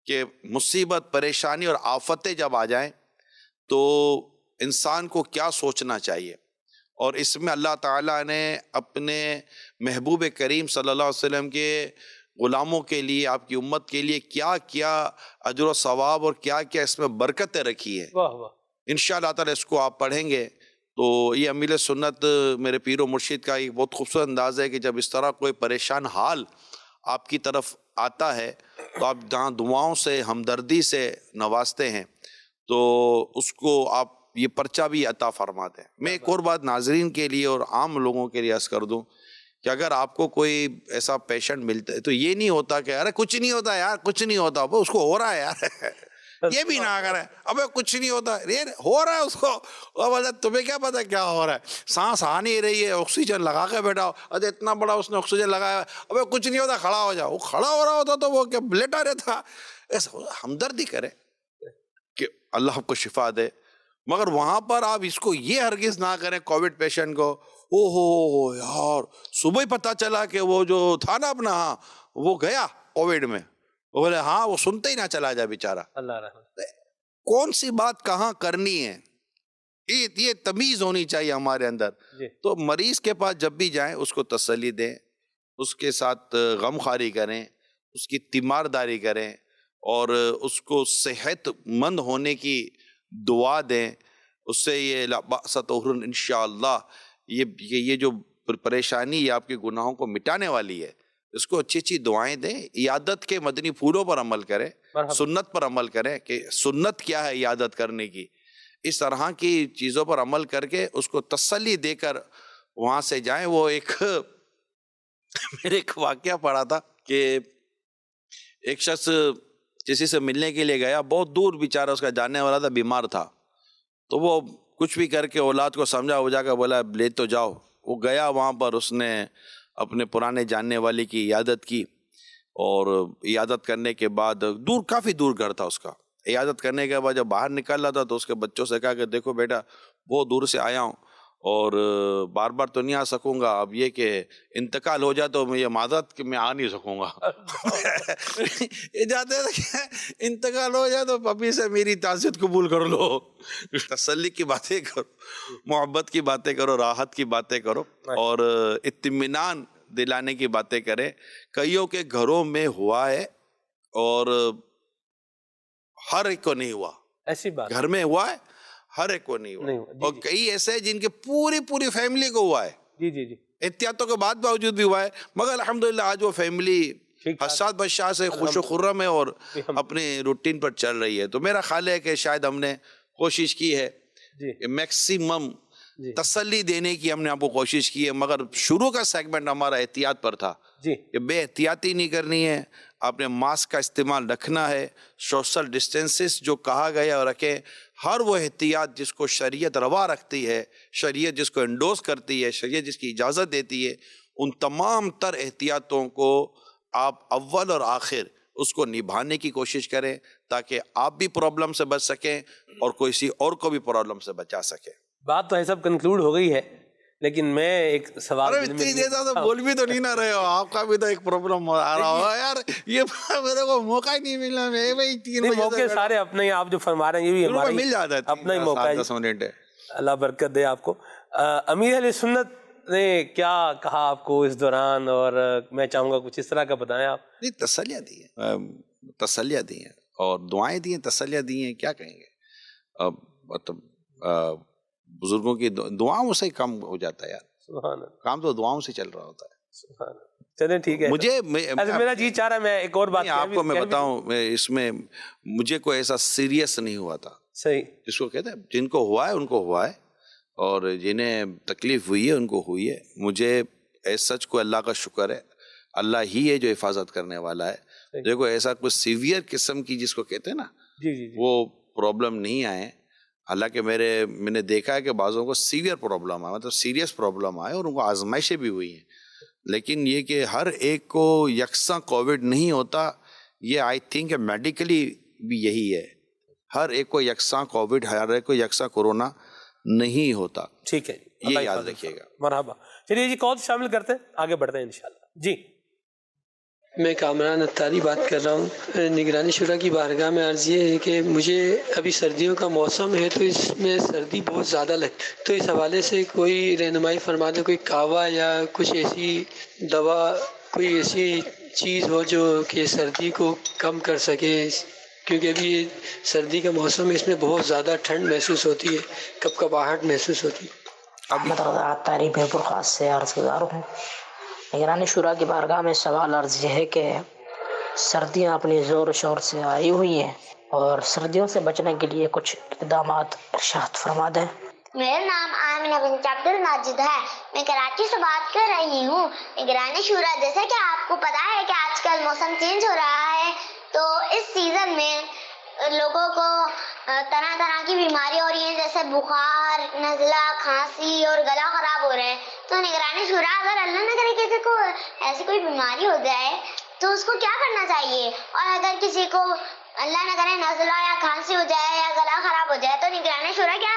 کہ مصیبت, پریشانی اور آفتیں جب آ جائیں تو انسان کو کیا سوچنا چاہیے, اور اس میں اللہ تعالیٰ نے اپنے محبوب کریم صلی اللہ علیہ وسلم کے غلاموں کے لیے, آپ کی امت کے لیے کیا کیا اجر و ثواب اور کیا کیا اس میں برکتیں رکھی ہیں. واہ واہ. انشاءاللہ تعالیٰ اس کو آپ پڑھیں گے تو یہ امیل سنت میرے پیر و مرشد کا ایک بہت خوبصورت انداز ہے کہ جب اس طرح کوئی پریشان حال آپ کی طرف آتا ہے تو آپ جہاں دعاؤں سے, ہمدردی سے نوازتے ہیں تو اس کو آپ یہ پرچہ بھی عطا فرماتے ہیں. میں ایک اور بات ناظرین کے لیے اور عام لوگوں کے لیے عرض کر دوں کہ اگر آپ کو کوئی ایسا پیشنٹ ملتا ہے تو یہ نہیں ہوتا کہ ارے کچھ نہیں ہوتا یار, کچھ نہیں ہوتا, اس کو ہو رہا ہے یار, یہ بھی نہ کرے ابے کچھ نہیں ہوتا, ہو رہا ہے اس کو, تمہیں کیا پتا کیا ہو رہا ہے, سانس آ نہیں رہی ہے, آکسیجن لگا کے بیٹھا, ارے اتنا بڑا اس نے آکسیجن لگایا, ابے کچھ نہیں ہوتا, کھڑا ہو جاؤ. وہ کھڑا ہو رہا ہوتا تو وہ کیا لیٹا رہتا. ایسا ہمدردی کرے کہ اللہ آپ کو شفا دے, مگر وہاں پر آپ اس کو یہ ہرگز نہ کریں کووڈ پیشنٹ کو, او ہو یار صبح ہی پتا چلا کہ وہ جو تھا نا اپنا, ہاں وہ گیا کووڈ میں, وہ بولے ہاں, وہ سنتے ہی نہ چلا جائے بیچارہ. اللہ رحمت. کون سی بات کہاں کرنی ہے, یہ تمیز ہونی چاہیے ہمارے اندر. تو مریض کے پاس جب بھی جائیں اس کو تسلی دیں, اس کے ساتھ غم خواری کریں, اس کی تیمارداری کریں اور اس کو صحت مند ہونے کی دعا دیں. اس سے یہ لا بأس طہر انشاءاللہ, یہ جو پریشانی یہ آپ کے گناہوں کو مٹانے والی ہے, اس کو اچھی اچھی دعائیں دیں. عیادت کے مدنی پھولوں پر عمل کریں, سنت پر عمل کریں کہ سنت کیا ہے عیادت کرنے کی. اس طرح کی چیزوں پر عمل کر کے اس کو تسلی دے کر وہاں سے جائیں. وہ ایک میرے ایک واقعہ پڑا تھا کہ ایک شخص کسی سے ملنے کے لیے گیا, بہت دور بیچارہ اس کا جاننے والا تھا, بیمار تھا, تو وہ کچھ بھی کر کے اولاد کو سمجھا ہو جا کر بولا لے تو جاؤ. وہ گیا وہاں پر, اس نے اپنے پرانے جاننے والے کی عیادت کی, اور عیادت کرنے کے بعد دور, کافی دور گھر تھا اس کا. عیادت کرنے کے بعد جب باہر نکل رہا تھا تو اس کے بچوں سے کہا کہ دیکھو بیٹا بہت دور سے آیا ہوں اور بار بار تو نہیں آ سکوں گا, اب یہ کہ انتقال ہو جائے تو میں یہ معذرت کہ میں آ نہیں سکوں گا. یہ جاتے تھے انتقال ہو جائے تو ابھی سے میری تعزیت قبول کر لو. تسلی کی باتیں کرو, محبت کی باتیں کرو, راحت کی باتیں کرو اور اطمینان دلانے کی باتیں کریں. کئیوں کے گھروں میں ہوا ہے اور ہر ایک کو نہیں ہوا. ایسی بات گھر میں ہوا ہے, ہر ایک کو نہیں ہوا. اور کئی ایسے ہیں جن کے پوری فیملی کو ہوا ہے. جی جی جی, احتیاطوں کے بعد باوجود بھی ہوا ہے, مگر الحمدللہ آج وہ فیملی حساد بادشاہ سے خوش و خرم ہے اور اپنے روٹین پر چل رہی ہے. تو میرا خیال ہے کہ شاید ہم نے کوشش کی ہے کہ میکسیمم تسلی دینے کی ہم نے آپ کو کوشش کی ہے, مگر شروع کا سیگمنٹ ہمارا احتیاط پر تھا کہ بے احتیاطی نہیں کرنی ہے, آپ نے ماسک کا استعمال رکھنا ہے, سوشل ڈسٹینسز جو کہا گیا رکھیں, ہر وہ احتیاط جس کو شریعت روا رکھتی ہے, شریعت جس کو انڈوز کرتی ہے, شریعت جس کی اجازت دیتی ہے, ان تمام تر احتیاطوں کو آپ اول اور آخر اس کو نبھانے کی کوشش کریں تاکہ آپ بھی پرابلم سے بچ سکیں اور کسی اور کو بھی پرابلم سے بچا سکیں. بات تو ہے سب کنکلوڈ ہو گئی ہے, لیکن میں ایک سوال اتنی دیتا تو بول بھی تو نہیں نہ رہے ہو, آپ کا بھی تو ایک پرابلم آ رہا ہوگا یار, یہ میرے کو موقع ہی نہیں ملنا. میں موقع سارے اپنے ہی, آپ جو فرما رہے ہیں یہ بھی ہمارا مل جاتا ہے, اپنا ہی موقع ہے. اللہ برکت دے آپ کو. امیر اہل سنت نے کیا کہا آپ کو اس دوران, اور میں چاہوں گا کچھ اس طرح کا بتائیں آپ. تسلیاں دی ہیں, تسلیاں دی ہیں اور دعائیں دی ہیں, تسلیاں دی ہیں, کیا کہیں گے. مطلب بزرگوں کی دعاؤں سے ہی کام ہو جاتا ہے یار. سبحان اللہ, کام تو دعاؤں سے چل رہا ہوتا ہے. سبحان اللہ. چلیں ٹھیک ہے, مجھے میرا جی چاہ رہا ہے میں ایک اور بات آپ کو میں بتاؤں, اس میں مجھے کوئی ایسا سیریس نہیں ہوا تھا. صحیح, جس کو کہتے ہیں جن کو ہوا ہے ان کو ہوا ہے, اور جنہیں تکلیف ہوئی ہے ان کو ہوئی ہے. مجھے سچ کو اللہ کا شکر ہے, اللہ ہی ہے جو حفاظت کرنے والا ہے. دیکھو ایسا کوئی سیویئر قسم کی جس کو کہتے ہیں نا, وہ پرابلم نہیں آئے. حالانکہ میں نے دیکھا ہے کہ بعضوں کو سیویئر پرابلم آئے, مطلب سیریس پرابلم آئے, اور ان کو آزمائشیں بھی ہوئی ہیں. لیکن یہ کہ ہر ایک کو یکساں کووڈ نہیں ہوتا, یہ آئی تھنک میڈیکلی بھی یہی ہے. ہر ایک کو یکساں کووڈ, ہر ایک کو یکساں کورونا نہیں ہوتا. ٹھیک ہے, یہ یاد رکھیے گا. مرحبا. چلیے جی, کال شامل کرتے ہیں, آگے بڑھتے ہیں انشاءاللہ. جی میں کامران اتاری بات کر رہا ہوں۔ نگرانی شورا کی بارگاہ میں عرض یہ ہے کہ مجھے ابھی سردیوں کا موسم ہے تو اس میں سردی بہت زیادہ لگتی، تو اس حوالے سے کوئی رہنمائی فرما دے، کوئی کہوا یا کچھ ایسی دوا، کوئی ایسی چیز ہو جو کہ سردی کو کم کر سکے، کیونکہ ابھی یہ سردی کا موسم ہے، اس میں بہت زیادہ ٹھنڈ محسوس ہوتی ہے، کپکپاہٹ محسوس ہوتی ہے۔ احمد رضا اتاری بھیپور خاص سے عرض گزار ہوں۔ نگرانی شورا کی بارگاہ میں سوال عرض یہ ہے کہ سردیاں اپنی زور و شور سے آئی ہوئی ہیں اور سردیوں سے بچنے کے لیے کچھ اقدامات ارشاد فرما دیں۔ میرا نام آمنہ بنت عبد الماجد ہے، میں کراچی سے بات کر رہی ہوں۔ نگرانی شورا، جیسا کہ آپ کو پتا ہے کہ آج کل موسم چینج ہو رہا ہے، تو اس سیزن میں لوگوں کو طرح طرح کی بیماری ہو رہی ہیں، جیسے بخار، نزلہ، کھانسی اور گلا خراب ہو رہے ہیں۔ تو نگرانی شورا، اگر اللہ نہ کرے کسی کو ایسی کوئی بیماری ہو جائے تو اس کو کیا کرنا چاہیے؟ اور اگر کسی کو اللہ نہ کرے نزلہ یا کھانسی ہو جائے یا گلا خراب ہو جائے تو نگرانی شورا کیا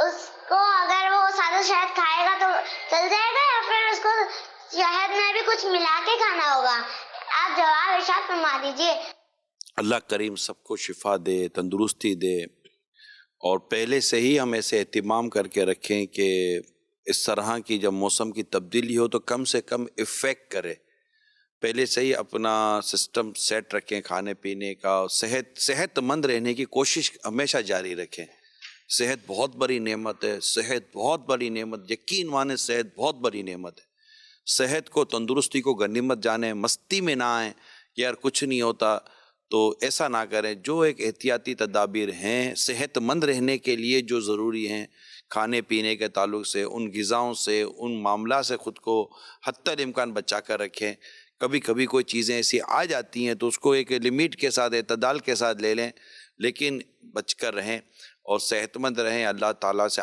اس کو اگر وہ سادہ شہد کھائے گا تو چل جائے گا یا پھر اس کو شہد میں بھی کچھ ملا کے کھانا ہوگا؟ آپ جواب ارشاد فرما دیجیے۔ اللہ کریم سب کو شفا دے، تندرستی دے، اور پہلے سے ہی ہم ایسے اہتمام کر کے رکھیں کہ اس طرح کی جب موسم کی تبدیلی ہو تو کم سے کم افیکٹ کرے، پہلے سے ہی اپنا سسٹم سیٹ رکھیں، کھانے پینے کا، صحت مند رہنے کی کوشش ہمیشہ جاری رکھیں۔ صحت بہت بڑی نعمت ہے، صحت بہت بڑی نعمت، یقین مانے صحت بہت بڑی نعمت ہے۔ صحت کو، تندرستی کو غنیمت جانیں، مستی میں نہ آئیں کہ یار کچھ نہیں ہوتا، تو ایسا نہ کریں۔ جو ایک احتیاطی تدابیر ہیں صحت مند رہنے کے لیے جو ضروری ہیں، کھانے پینے کے تعلق سے، ان غذاؤں سے، ان معاملات سے خود کو حتی الامکان بچا کر رکھیں۔ کبھی کبھی کوئی چیزیں ایسی آ جاتی ہیں تو اس کو ایک لمٹ کے ساتھ، اعتدال کے ساتھ لے لیں، لیکن بچ کر رہیں اور صحت مند رہیں۔ اللہ تعالیٰ سے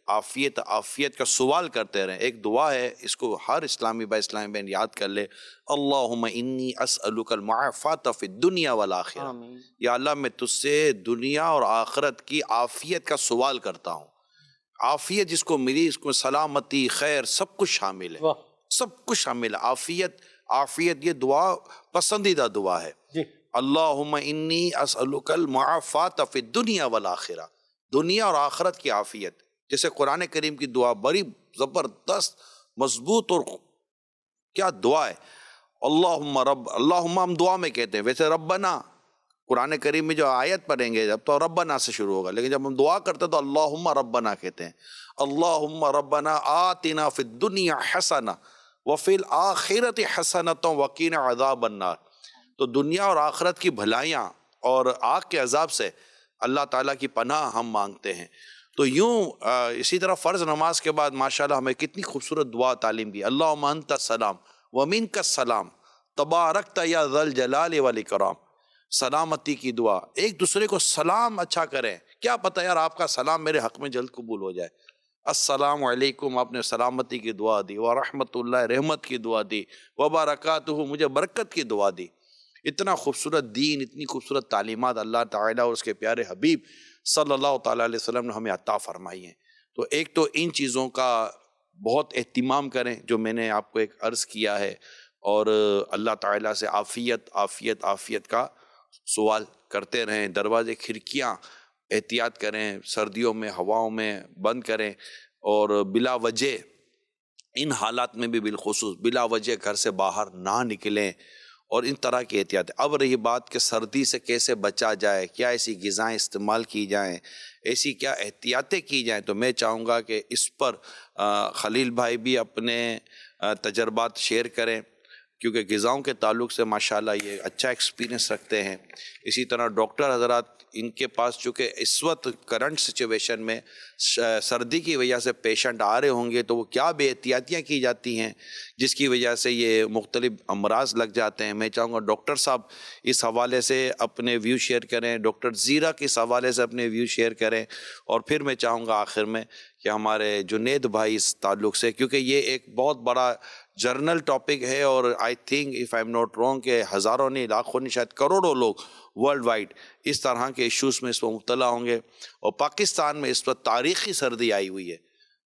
عافیت کا سوال کرتے رہیں۔ ایک دعا ہے، اس کو ہر اسلامی بہن یاد کر لے، اللہم انی اسألک المعافات فی الدنیا والآخرہ۔ یا اللہ میں تجھ سے دنیا اور آخرت کی عافیت کا سوال کرتا ہوں۔ عافیت جس کو ملی، اس کو سلامتی، خیر، سب کچھ شامل ہے، سب کچھ شامل ہے۔ عافیت یہ دعا پسندیدہ دعا ہے۔ اللہم انی اسألک المعافات فی الدنیا والآخرہ، دنیا اور آخرت کی عافیت۔ جیسے قرآن کریم کی دعا بڑی زبردست، مضبوط اور کیا دعا ہے۔ اللہم ہم دعا میں کہتے ہیں، ویسے ربنا قرآن کریم میں جو آیت پڑھیں گے جب تو ربنا سے شروع ہوگا، لیکن جب ہم دعا کرتے ہیں تو اللہم ربنا کہتے ہیں۔ اللہم ربنا آتنا فی الدنیا حسنہ وفی الآخرۃ حسنۃ وقنا عذاب النار۔ تو دنیا اور آخرت کی بھلائیاں اور آگ کے عذاب سے اللہ تعالیٰ کی پناہ ہم مانگتے ہیں۔ تو یوں اسی طرح فرض نماز کے بعد ماشاءاللہ ہمیں کتنی خوبصورت دعا تعلیم کی، اللہم انت السلام ومنک السلام تبارکت یا ذا الجلال والاکرام۔ سلامتی کی دعا، ایک دوسرے کو سلام اچھا کریں، کیا پتہ یار آپ کا سلام میرے حق میں جلد قبول ہو جائے۔ السلام علیکم، آپ نے سلامتی کی دعا دی، ورحمت اللہ، رحمت کی دعا دی، وبرکاتہ، مجھے برکت کی دعا دی۔ اتنا خوبصورت دین، اتنی خوبصورت تعلیمات اللہ تعالیٰ اور اس کے پیارے حبیب صلی اللہ تعالیٰ علیہ وسلم نے ہمیں عطا فرمائی ہیں۔ تو ایک تو ان چیزوں کا بہت اہتمام کریں جو میں نے آپ کو ایک عرض کیا ہے، اور اللہ تعالیٰ سے عافیت کا سوال کرتے رہیں۔ دروازے کھڑکیاں احتیاط کریں، سردیوں میں ہواؤں میں بند کریں، اور بلا وجہ ان حالات میں بھی بالخصوص بلا وجہ گھر سے باہر نہ نکلیں، اور ان طرح کی احتیاط۔ اب رہی بات کہ سردی سے کیسے بچا جائے، کیا ایسی غذائیں استعمال کی جائیں، ایسی کیا احتیاطیں کی جائیں، تو میں چاہوں گا کہ اس پر خلیل بھائی بھی اپنے تجربات شیئر کریں، کیونکہ غذاؤں کے تعلق سے ماشاءاللہ یہ اچھا ایکسپیرینس رکھتے ہیں۔ اسی طرح ڈاکٹر حضرات، ان کے پاس چونکہ اس وقت کرنٹ سچویشن میں سردی کی وجہ سے پیشنٹ آ رہے ہوں گے تو وہ کیا بے احتیاطیاں کی جاتی ہیں جس کی وجہ سے یہ مختلف امراض لگ جاتے ہیں۔ میں چاہوں گا ڈاکٹر صاحب اس حوالے سے اپنے ویو شیئر کریں، ڈاکٹر زیرہ کے اس حوالے سے اپنے ویو شیئر کریں، اور پھر میں چاہوں گا آخر میں کہ ہمارے جنید بھائی اس تعلق سے، کیونکہ یہ ایک بہت بڑا جرنل ٹاپک ہے، اور I think if I am not wrong کہ ہزاروں نہیں، لاکھوں نہیں، شاید کروڑوں لوگ ورلڈ وائڈ اس طرح کے ایشوز میں اس وقت مبتلا ہوں گے۔ اور پاکستان میں اس وقت تاریخی سردی آئی ہوئی ہے،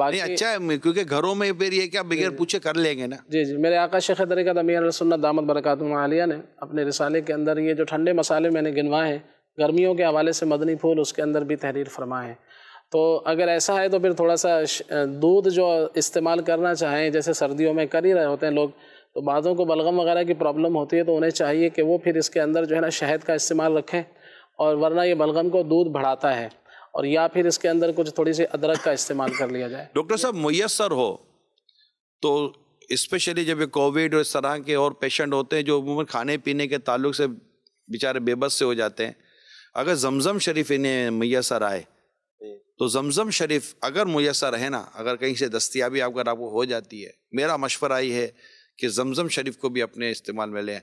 نہیں اچھا ہے کیونکہ گھروں میں پھر یہ کیا بغیر پوچھے کر لیں گے نا. جی میرے آقا شیخ طریقت امیر علیہ سنت دامت برکاتہم عالیہ نے اپنے رسالے کے اندر یہ جو ٹھنڈے مسالے میں نے گنوائے ہیں گرمیوں کے حوالے سے مدنی پھول اس کے اندر بھی تحریر فرمائے ہیں. تو اگر ایسا ہے تو پھر تھوڑا سا دودھ جو استعمال کرنا چاہیں جیسے سردیوں میں کر ہی رہے ہوتے ہیں لوگ، تو بعضوں کو بلغم وغیرہ کی پرابلم ہوتی ہے تو انہیں چاہیے کہ وہ پھر اس کے اندر جو ہے نا شہد کا استعمال رکھیں، اور ورنہ یہ بلغم کو دودھ بڑھاتا ہے، اور یا پھر اس کے اندر کچھ تھوڑی سی ادرک کا استعمال کر لیا جائے. ڈاکٹر صاحب میسر ہو تو اسپیشلی جب یہ کووڈ اور اس طرح کے اور پیشنٹ ہوتے ہیں جو عموماً کھانے پینے کے تعلق سے بیچارے بے بس سے ہو جاتے ہیں، اگر زمزم شریف انہیں میسر آئے تو زمزم شریف اگر میسر ہے نا، اگر کہیں سے دستیابی اگر آپ کو ہو جاتی ہے، میرا مشورہ یہ ہے کہ زمزم شریف کو بھی اپنے استعمال میں لیں.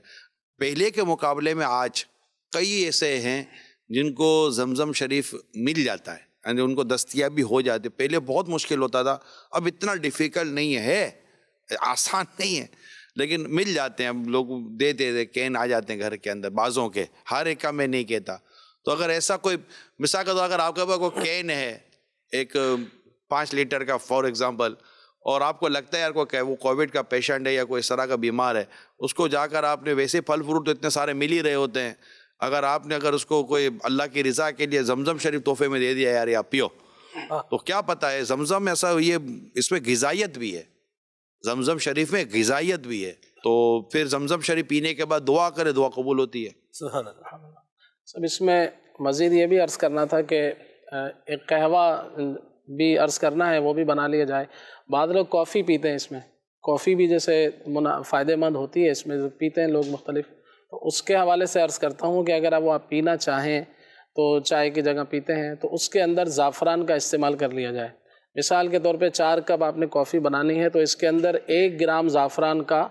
پہلے کے مقابلے میں آج کئی ایسے ہیں جن کو زمزم شریف مل جاتا ہے، یعنی ان کو دستیابی ہو جاتی ہے. پہلے بہت مشکل ہوتا تھا، اب اتنا ڈیفیکلٹ نہیں ہے، آسان نہیں ہے، لیکن مل جاتے ہیں. اب لوگ دے کین آ جاتے ہیں گھر کے اندر، بعضوں کے، ہر ایک کا میں نہیں کہتا. تو اگر ایسا کوئی مثال کا تو اگر آپ کے پاس کوئی کین ہے ایک 5 لیٹر کا فار ایگزامپل، اور آپ کو لگتا ہے یار وہ کووڈ کا پیشنٹ ہے یا کوئی اس طرح کا بیمار ہے، اس کو جا کر آپ نے ویسے پھل فروٹ تو اتنے سارے مل ہی رہے ہوتے ہیں، اگر آپ نے اگر اس کو کوئی اللہ کی رضا کے لیے زمزم شریف تحفے میں دے دیا یار آپ پیو، تو کیا پتہ ہے زمزم ایسا یہ اس میں غذائیت بھی ہے، زمزم شریف میں غذائیت بھی ہے، تو پھر زمزم شریف پینے کے بعد دعا کرے دعا قبول ہوتی ہے. سبحان اللہ. سب اس میں مزید یہ بھی عرض کرنا تھا کہ ایک قہوہ بھی عرض کرنا ہے، وہ بھی بنا لیا جائے. بعض لوگ کافی پیتے ہیں، اس میں کافی بھی جیسے فائدہ مند ہوتی ہے، اس میں پیتے ہیں لوگ مختلف. تو اس کے حوالے سے عرض کرتا ہوں کہ اگر آپ پینا چاہیں تو چائے کی جگہ پیتے ہیں تو اس کے اندر زعفران کا استعمال کر لیا جائے. مثال کے طور پہ 4 کپ آپ نے کافی بنانی ہے تو اس کے اندر 1 گرام زعفران کا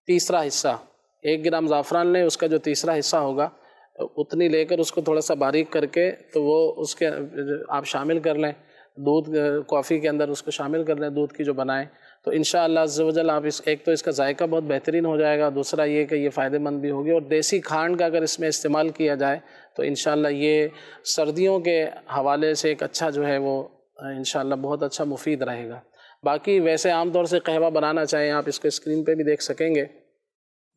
تیسرا حصہ، 1 گرام زعفران لیں، اس کا جو تیسرا حصہ ہوگا اتنی لے کر اس کو تھوڑا سا باریک کر کے تو وہ اس کے آپ شامل کر لیں، دودھ کافی کے اندر اس کو شامل کر لیں، دودھ کی جو بنائیں، تو انشاءاللہ عز و جل آپ ایک تو اس کا ذائقہ بہت بہترین ہو جائے گا، دوسرا یہ کہ یہ فائدہ مند بھی ہوگی. اور دیسی کھانڈ کا اگر اس میں استعمال کیا جائے تو انشاءاللہ یہ سردیوں کے حوالے سے ایک اچھا جو ہے وہ انشاءاللہ بہت اچھا مفید رہے گا. باقی ویسے عام طور سے قہوہ بنانا چاہیں آپ اس کو اسکرین پہ بھی دیکھ سکیں گے،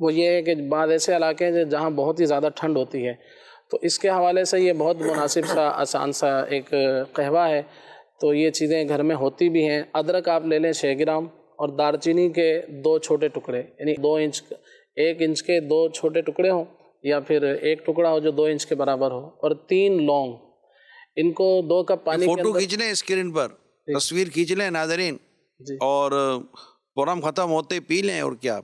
وہ یہ ہے کہ بعض ایسے علاقے ہیں جہاں بہت ہی زیادہ ٹھنڈ ہوتی ہے، تو اس کے حوالے سے یہ بہت مناسب سا آسان سا ایک قہوہ ہے. تو یہ چیزیں گھر میں ہوتی بھی ہیں. ادرک آپ لے لیں 6 گرام، اور دار چینی کے 2 چھوٹے ٹکڑے، یعنی 1 انچ کے 2 چھوٹے ٹکڑے ہوں، یا پھر ایک ٹکڑا ہو جو 2 انچ کے برابر ہو، اور 3 لونگ. ان کو 2 کپ پانی کے فوٹو کھینچ لیں اسکرین پر، تصویر کھینچ لیں ناظرین، اور پروگرام ختم ہوتے پی لیں. اور کیا،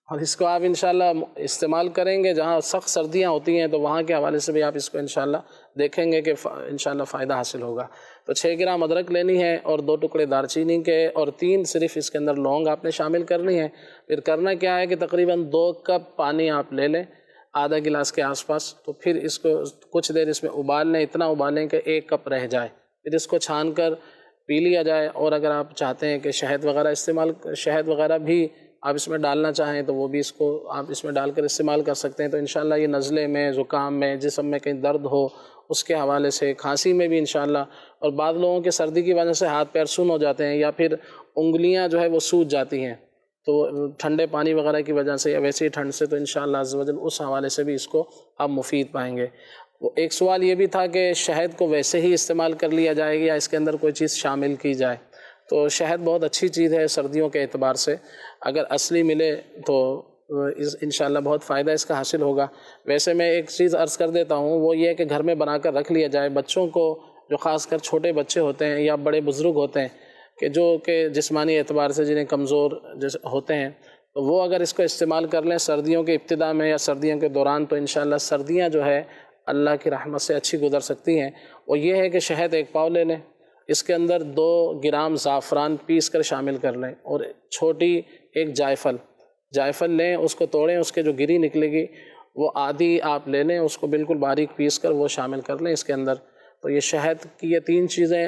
اور اس کو آپ انشاءاللہ استعمال کریں گے. جہاں سخت سردیاں ہوتی ہیں تو وہاں کے حوالے سے بھی آپ اس کو انشاءاللہ دیکھیں گے کہ انشاءاللہ فائدہ حاصل ہوگا. تو 6 گرام ادرک لینی ہے، اور 2 ٹکڑے دار چینی کے، اور 3 صرف اس کے اندر لونگ آپ نے شامل کرنی ہے. پھر کرنا کیا ہے کہ تقریباً 2 کپ پانی آپ لے لیں، آدھا گلاس کے آس پاس. تو پھر اس کو کچھ دیر اس میں ابال لیں، اتنا ابالیں کہ 1 کپ رہ جائے. پھر اس کو چھان کر پی لیا جائے. اور اگر آپ چاہتے ہیں کہ شہد وغیرہ بھی آپ اس میں ڈالنا چاہیں تو وہ بھی اس کو آپ اس میں ڈال کر استعمال کر سکتے ہیں. تو انشاءاللہ یہ نزلے میں، زکام میں، جسم میں کہیں درد ہو اس کے حوالے سے، کھانسی میں بھی انشاءاللہ. اور بعض لوگوں کے سردی کی وجہ سے ہاتھ پیر سن ہو جاتے ہیں، یا پھر انگلیاں جو ہے وہ سوج جاتی ہیں تو ٹھنڈے پانی وغیرہ کی وجہ سے یا ویسے ہی ٹھنڈ سے، تو انشاءاللہ عز و جل اس حوالے سے بھی اس کو آپ مفید پائیں گے. ایک سوال یہ بھی تھا کہ شہد کو ویسے ہی استعمال کر لیا جائے گا یا اس کے اندر کوئی چیز شامل کی جائے. تو شہد بہت اچھی چیز ہے سردیوں کے اعتبار سے، اگر اصلی ملے تو انشاءاللہ بہت فائدہ اس کا حاصل ہوگا. ویسے میں ایک چیز عرض کر دیتا ہوں، وہ یہ ہے کہ گھر میں بنا کر رکھ لیا جائے. بچوں کو، جو خاص کر چھوٹے بچے ہوتے ہیں یا بڑے بزرگ ہوتے ہیں کہ جو کہ جسمانی اعتبار سے جنہیں کمزور ہوتے ہیں، تو وہ اگر اس کو استعمال کر لیں سردیوں کے ابتدا میں یا سردیوں کے دوران، تو انشاءاللہ سردیاں جو ہے اللہ کی رحمت سے اچھی گزر سکتی ہیں. وہ یہ ہے کہ شہد 1 پاؤ لے لیں، اس کے اندر 2 گرام زعفران پیس کر شامل کر لیں، اور چھوٹی 1 جائفل لیں، اس کو توڑیں، اس کے جو گری نکلے گی وہ آدھی آپ لے لیں، اس کو بالکل باریک پیس کر وہ شامل کر لیں اس کے اندر. تو یہ شہد کی یہ 3 چیزیں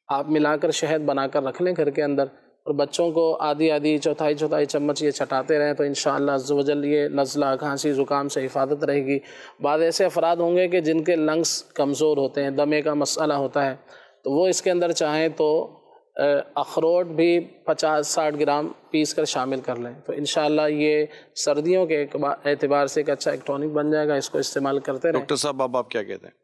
آپ ملا کر شہد بنا کر رکھ لیں گھر کے اندر، اور بچوں کو آدھی چوتھائی چمچ یہ چٹاتے رہیں، تو انشاءاللہ عز و جل یہ نزلہ، کھانسی، زکام سے حفاظت رہے گی. بعض ایسے افراد ہوں گے کہ جن کے لنگس کمزور ہوتے ہیں، دمے کا مسئلہ ہوتا ہے، تو وہ اس کے اندر چاہیں تو اخروٹ بھی 50-60 گرام پیس کر شامل کر لیں تو انشاءاللہ یہ سردیوں کے اعتبار سے ایک اچھا ایک ٹونک بن جائے گا. اس کو استعمال کرتے رہیں. ڈاکٹر صاحب اب آپ کیا کہتے ہیں؟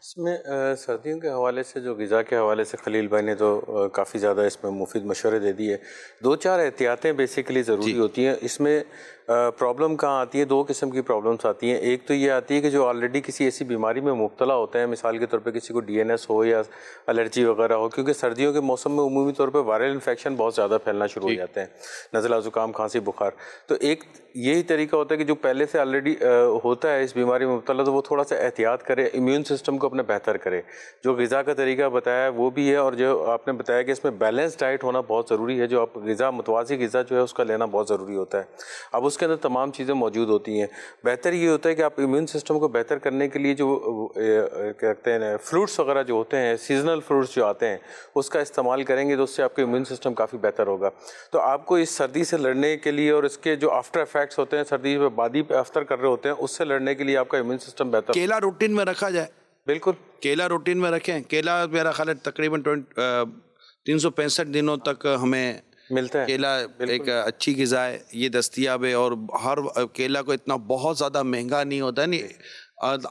اس میں سردیوں کے حوالے سے جو غذا کے حوالے سے خلیل بھائی نے تو کافی زیادہ اس میں مفید مشورے دے دیے. 2-4 احتیاطیں بیسیکلی ضروری ہوتی ہیں. اس میں پرابلم کہاں آتی ہے؟ 2 قسم کی پرابلمس آتی ہیں. ایک تو یہ آتی ہے کہ جو آلریڈی کسی ایسی بیماری میں مبتلا ہوتے ہیں، مثال کے طور پہ کسی کو DNS ہو یا الرجی وغیرہ ہو، کیونکہ سردیوں کے موسم میں عمومی طور پہ وائرل انفیکشن بہت زیادہ پھیلنا شروع ہو جاتے ہیں، نزلہ زکام کھانسی بخار. تو ایک یہی طریقہ ہوتا ہے کہ جو پہلے سے آلریڈی ہوتا ہے اس بیماری میں مبتلا تو وہ تھوڑا سا احتیاط کرے، امیون سسٹم کو اپنے بہتر کرے. جو غذا کا طریقہ بتایا وہ بھی ہے، اور جو آپ نے بتایا کہ اس میں بیلنس ڈائٹ ہونا بہت ضروری ہے. جو آپ غذا متوازی غذا جو ہے اس کا لینا بہت ضروری ہوتا ہے. اب اس کے اندر تمام چیزیں موجود ہوتی ہیں. بہتر یہ ہوتا ہے کہ آپ امیون سسٹم کو بہتر کرنے کے لیے جو کہتے ہیں فروٹس وغیرہ جو ہوتے ہیں، سیزنل فروٹس جو آتے ہیں، اس کا استعمال کریں گے تو اس سے آپ کا امیون سسٹم کافی بہتر ہوگا. تو آپ کو اس سردی سے لڑنے کے لیے اور اس کے جو آفٹر افیکٹس ہوتے ہیں، سردی پہ بادی پہ افطر کر رہے ہوتے ہیں، اس سے لڑنے کے لیے آپ کا امیون سسٹم بہتر. کیلا روٹین میں رکھا جائے. بالکل کیلا روٹین میں رکھیں. کیلا میرا خیال ہے تقریباً 365 دنوں تک ہمیں ملتا ہے. کیلا ایک اچھی غذا ہے، یہ دستیاب ہے. اور ہر کیلا کو اتنا بہت زیادہ مہنگا نہیں ہوتا ہے، نہیں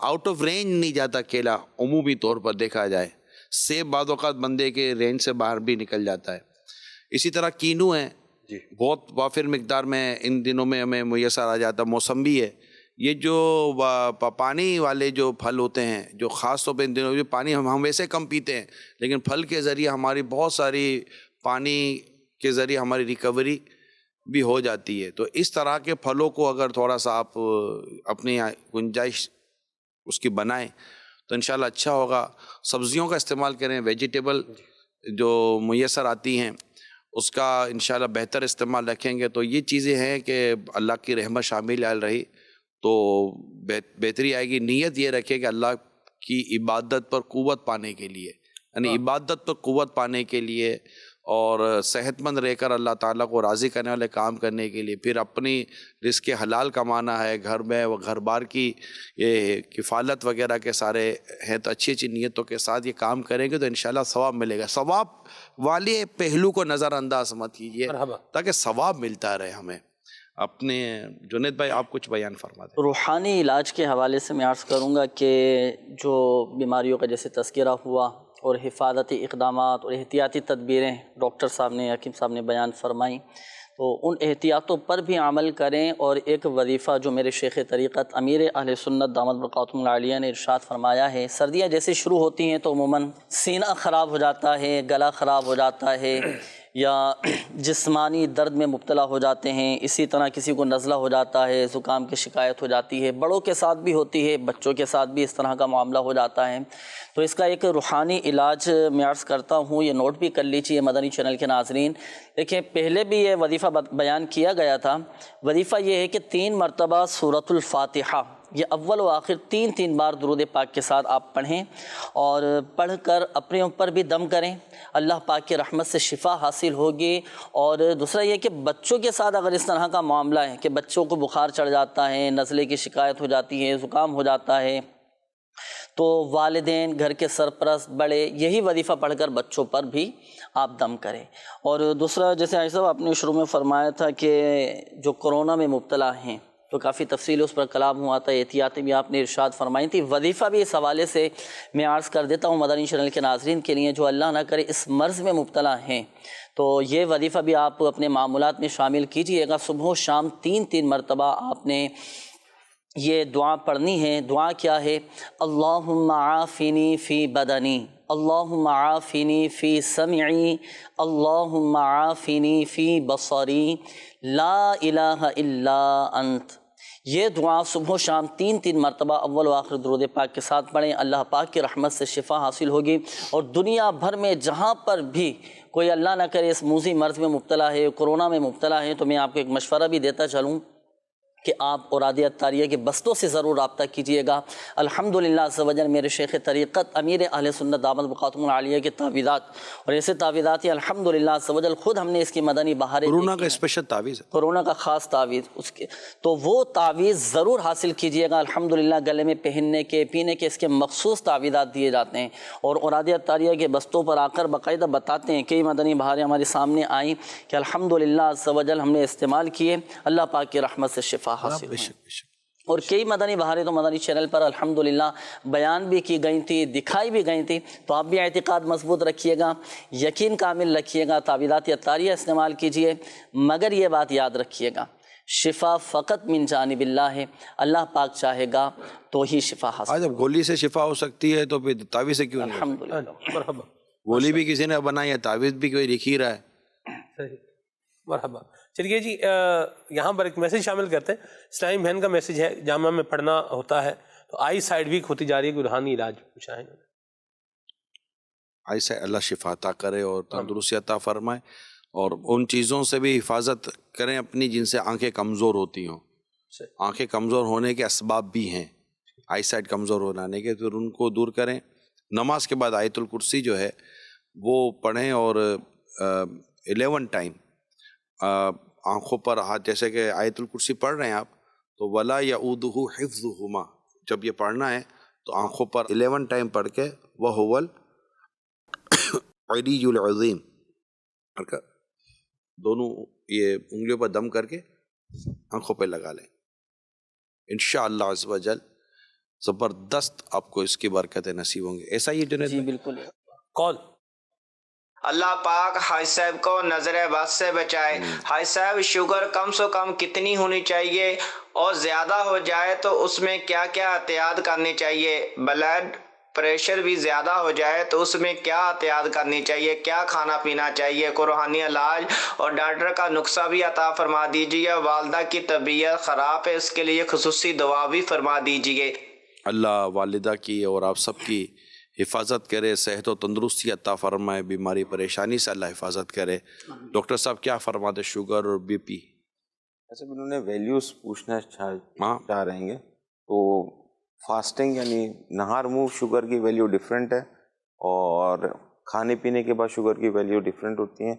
آؤٹ آف رینج نہیں جاتا کیلا عمومی طور پر دیکھا جائے. سیب بعض اوقات بندے کے رینج سے باہر بھی نکل جاتا ہے. اسی طرح کینو ہے، بہت وافر مقدار میں ان دنوں میں ہمیں میسر آ جاتا. موسمبی ہے. یہ جو پانی والے جو پھل ہوتے ہیں، جو خاص طور پہ ان دنوں پانی ہم ویسے کم پیتے ہیں، لیکن پھل کے ذریعے ہماری بہت ساری پانی کے ذریعے ہماری ریکوری بھی ہو جاتی ہے. تو اس طرح کے پھلوں کو اگر تھوڑا سا آپ اپنی گنجائش اس کی بنائیں تو انشاءاللہ اچھا ہوگا. سبزیوں کا استعمال کریں، ویجیٹیبل جو میسر آتی ہیں اس کا انشاءاللہ بہتر استعمال رکھیں گے تو یہ چیزیں ہیں کہ اللہ کی رحمت شامل رہی تو بہتری آئے گی. نیت یہ رکھے کہ اللہ کی عبادت پر قوت پانے کے لیے، یعنی عبادت پر قوت پانے کے لیے اور صحت مند رہ کر اللہ تعالیٰ کو راضی کرنے والے کام کرنے کے لیے، پھر اپنی رزق حلال کمانا ہے، گھر میں گھر بار کی یہ کفالت وغیرہ کے سارے ہیں، تو اچھی اچھی نیتوں کے ساتھ یہ کام کریں گے تو انشاءاللہ ثواب ملے گا. ثواب والے پہلو کو نظر انداز مت کیجیے تاکہ ثواب ملتا رہے ہمیں. اپنے جنید بھائی آپ کچھ بیان فرما دیں. روحانی علاج کے حوالے سے میں عرض کروں گا کہ جو بیماریوں کا جیسے تذکرہ ہوا اور حفاظتی اقدامات اور احتیاطی تدبیریں ڈاکٹر صاحب نے، حکیم صاحب نے بیان فرمائیں، تو ان احتیاطوں پر بھی عمل کریں. اور ایک وظیفہ جو میرے شیخ طریقت امیر اہل سنت دامت برکاتہم العالیہ نے ارشاد فرمایا ہے، سردیاں جیسے شروع ہوتی ہیں تو عموماً سینہ خراب ہو جاتا ہے، گلا خراب ہو جاتا ہے، یا جسمانی درد میں مبتلا ہو جاتے ہیں. اسی طرح کسی کو نزلہ ہو جاتا ہے، زکام کی شکایت ہو جاتی ہے، بڑوں کے ساتھ بھی ہوتی ہے، بچوں کے ساتھ بھی اس طرح کا معاملہ ہو جاتا ہے. تو اس کا ایک روحانی علاج میں عرض کرتا ہوں، یہ نوٹ بھی کر لیجیے مدنی چینل کے ناظرین. دیکھیں پہلے بھی یہ وظیفہ بیان کیا گیا تھا. وظیفہ یہ ہے کہ 3 مرتبہ سورۃ الفاتحہ، یہ اول و آخر 3 بار درود پاک کے ساتھ آپ پڑھیں، اور پڑھ کر اپنے اوپر بھی دم کریں. اللہ پاک کی رحمت سے شفا حاصل ہوگی. اور دوسرا یہ کہ بچوں کے ساتھ اگر اس طرح کا معاملہ ہے کہ بچوں کو بخار چڑھ جاتا ہے، نزلے کی شکایت ہو جاتی ہے، زکام ہو جاتا ہے، تو والدین، گھر کے سرپرست، بڑے یہی وظیفہ پڑھ کر بچوں پر بھی آپ دم کریں. اور دوسرا جیسے عائشہ صاحب آپ نے شروع میں فرمایا تھا کہ جو کورونا میں مبتلا ہیں تو کافی تفصیل اس پر کلام ہوا تھا، احتیاطیں بھی آپ نے ارشاد فرمائی تھی. وظیفہ بھی اس حوالے سے میں عرض کر دیتا ہوں مدنی چینل کے ناظرین کے لیے جو اللہ نہ کرے اس مرض میں مبتلا ہیں، تو یہ وظیفہ بھی آپ اپنے معمولات میں شامل کیجیے گا. صبح و شام 3 مرتبہ آپ نے یہ دعا پڑھنی ہے. دعا کیا ہے؟ اللہم عافنی فی بدنی، اللہم عافنی فی سمعی، اللہم عافنی فی بصری، لا الہ الا انت. یہ دعا صبح و شام 3 مرتبہ اول و آخر درود پاک کے ساتھ پڑھیں. اللہ پاک کی رحمت سے شفا حاصل ہوگی. اور دنیا بھر میں جہاں پر بھی کوئی اللہ نہ کرے اس موذی مرض میں مبتلا ہے، کورونا میں مبتلا ہے، تو میں آپ کو ایک مشورہ بھی دیتا چلوں کہ آپ اوراد اطاریہ کے بستوں سے ضرور رابطہ کیجئے گا۔ الحمدللہ عز و جل میرے شیخ طریقت امیر اہل سنت دامت بقاتم العالیہ کے تعویذات اور ایسے تعویذات ہی الحمدللہ عز و جل خود ہم نے اس کی مدنی بہاریں کورونا کا اسپیشل تعویذ ہے، کورونا کا خاص تعویذ اس کے، تو وہ تعویذ ضرور حاصل کیجئے گا۔ الحمدللہ گلے میں پہننے کے پینے کے اس کے مخصوص تعویذات دیے جاتے ہیں، اور اوراد اطاریہ کے بستوں پر آ کر باقاعدہ بتاتے ہیں، کئی مدنی بہاریں ہمارے سامنے آئیں کہ الحمدللہ عز و جل ہم نے استعمال کیے، اللہ پاک کی رحمت سے شفا حاصل ہوئی۔ اور کئی مدنی بہاریں تو مدنی چینل پر الحمدللہ بیان بھی کی گئی تھی، دکھائی بھی گئی تھی، تو آپ بھی اعتقاد مضبوط رکھیے گا، یقین کامل رکھیے گا، تعویذات اطاریہ استعمال کیجئے، مگر یہ بات یاد رکھیے گا شفا فقط من جانب اللہ ہے، اللہ پاک چاہے گا تو ہی شفا حاصل۔ آج اب گولی سے شفا ہو سکتی ہے تو پھر تعویذ سے کیوں نہیں؟ الحمدللہ مرحبا گولی بھی کسی نے بنائی ہے، تعویذ بھی کوئی لکھ ہی رہا ہے۔ صحیح، مرحبا۔ چلیے جی یہاں پر ایک میسیج شامل کرتے ہیں، اسلامی بہن کا میسیج ہے، جامعہ میں پڑھنا ہوتا ہے تو آئی سائڈ ویک ہوتی جا رہی ہے، کوئی روحانی علاج پوچھا ہے؟ آئی سے اللہ شفا عطا کرے اور تندرستی عطا فرمائے، اور ان چیزوں سے بھی حفاظت کریں اپنی جن سے آنکھیں کمزور ہوتی ہوں۔ آنکھیں کمزور ہونے کے اسباب بھی ہیں، آئی سائٹ کمزور ہونے کے، پھر ان کو دور کریں۔ نماز کے بعد آیت الکرسی جو ہے وہ پڑھیں، اور 11 ٹائم آنکھوں پر ہاتھ، جیسے کہ آیت الکرسی پڑھ رہے ہیں آپ تو وَلَا يَعُودُهُ حِفْظُهُمَا، جب یہ پڑھنا ہے تو آنکھوں پر 11 ٹائم پڑھ کے وَهُوَ الْعَلِيُّ الْعَظِيمُ، دونوں یہ انگلیوں پر دم کر کے آنکھوں پہ لگا لیں، انشاءاللہ عز و جل زبردست آپ کو اس کی برکتیں نصیب ہوں گے۔ ایسا ہی جنید؟ جی بالکل۔ کال۔ اللہ پاک حاج صاحب کو نظر بد سے بچائے۔ حاج صاحب شوگر کم سے کم کتنی ہونی چاہیے، اور زیادہ ہو جائے تو اس میں کیا کیا احتیاط کرنی چاہیے؟ بلڈ پریشر بھی زیادہ ہو جائے تو اس میں کیا احتیاط کرنی چاہیے، کیا کھانا پینا چاہیے؟ کو روحانی علاج اور ڈاکٹر کا نسخہ بھی عطا فرما دیجیے۔ والدہ کی طبیعت خراب ہے، اس کے لیے خصوصی دعا بھی فرما دیجیے۔ اللہ والدہ کی اور آپ سب کی حفاظت کرے، صحت و تندرستی عطا فرمائے، بیماری پریشانی سے اللہ حفاظت کرے۔ ڈاکٹر صاحب کیا فرماتے شوگر اور بی پی؟ ایسے انہوں نے ویلیوز پوچھنا چاہ رہے ہیں، تو فاسٹنگ یعنی نہار منہ شوگر کی ویلیو ڈیفرنٹ ہے، اور کھانے پینے کے بعد شوگر کی ویلیو ڈیفرنٹ ہوتی ہیں،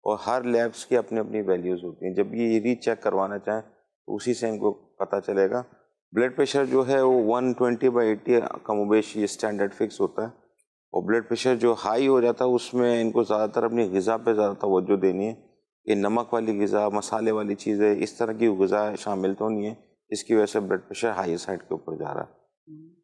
اور ہر لیبس کی اپنی اپنی ویلیوز ہوتی ہیں۔ جب یہ ری چیک کروانا چاہیں تو اسی سے ان کو پتہ چلے گا۔ بلڈ پریشر جو ہے وہ 120/80 کم و بیش یہ اسٹینڈرڈ فکس ہوتا ہے، اور بلڈ پریشر جو ہائی ہو جاتا ہے اس میں ان کو زیادہ تر اپنی غذا پہ زیادہ توجہ دینی ہے، کہ نمک والی غذا، مسالے والی چیزیں، اس طرح کی غذا شامل تو نہیں ہے، اس کی وجہ سے بلڈ پریشر ہائی سائڈ کے اوپر جا رہا ہے۔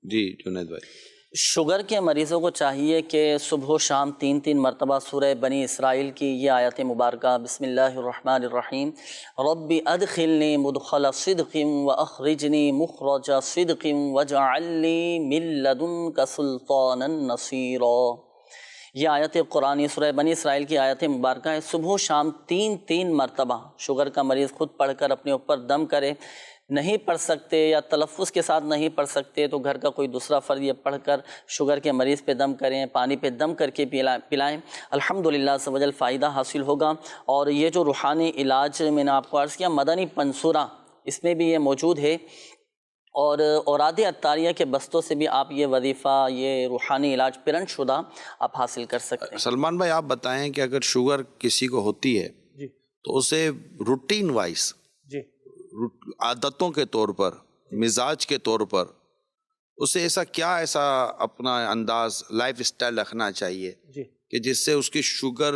جی جنید بھائی۔ شوگر کے مریضوں کو چاہیے کہ صبح و شام 3 مرتبہ سورہ بنی اسرائیل کی یہ آیت مبارکہ بسم اللہ الرحمن الرحیم رب ادخلنی مدخل صدق واخرجنی مخرج صدق واجعل لی من لدنک سلطانا نصیرا، یہ آیت قرآنی سورہ بنی اسرائیل کی آیت مبارکہ ہے۔ صبح و شام 3 مرتبہ شوگر کا مریض خود پڑھ کر اپنے اوپر دم کرے، نہیں پڑھ سکتے یا تلفظ کے ساتھ نہیں پڑھ سکتے تو گھر کا کوئی دوسرا فرد یہ پڑھ کر شوگر کے مریض پہ دم کریں، پانی پہ دم کر کے پلائیں، الحمدللہ عز و جل فائدہ حاصل ہوگا۔ اور یہ جو روحانی علاج میں نے آپ کو عرض کیا مدنی پنسورہ، اس میں بھی یہ موجود ہے، اور اوراد اطاریہ کے بستوں سے بھی آپ یہ وظیفہ، یہ روحانی علاج پرنٹ شدہ آپ حاصل کر سکتے ہیں۔ سلمان بھائی آپ بتائیں کہ اگر شوگر کسی کو ہوتی ہے تو اسے روٹین وائز عادتوں کے طور پر، مزاج کے طور پر اسے ایسا اپنا انداز لائف اسٹائل رکھنا چاہیے کہ جس سے اس کی شوگر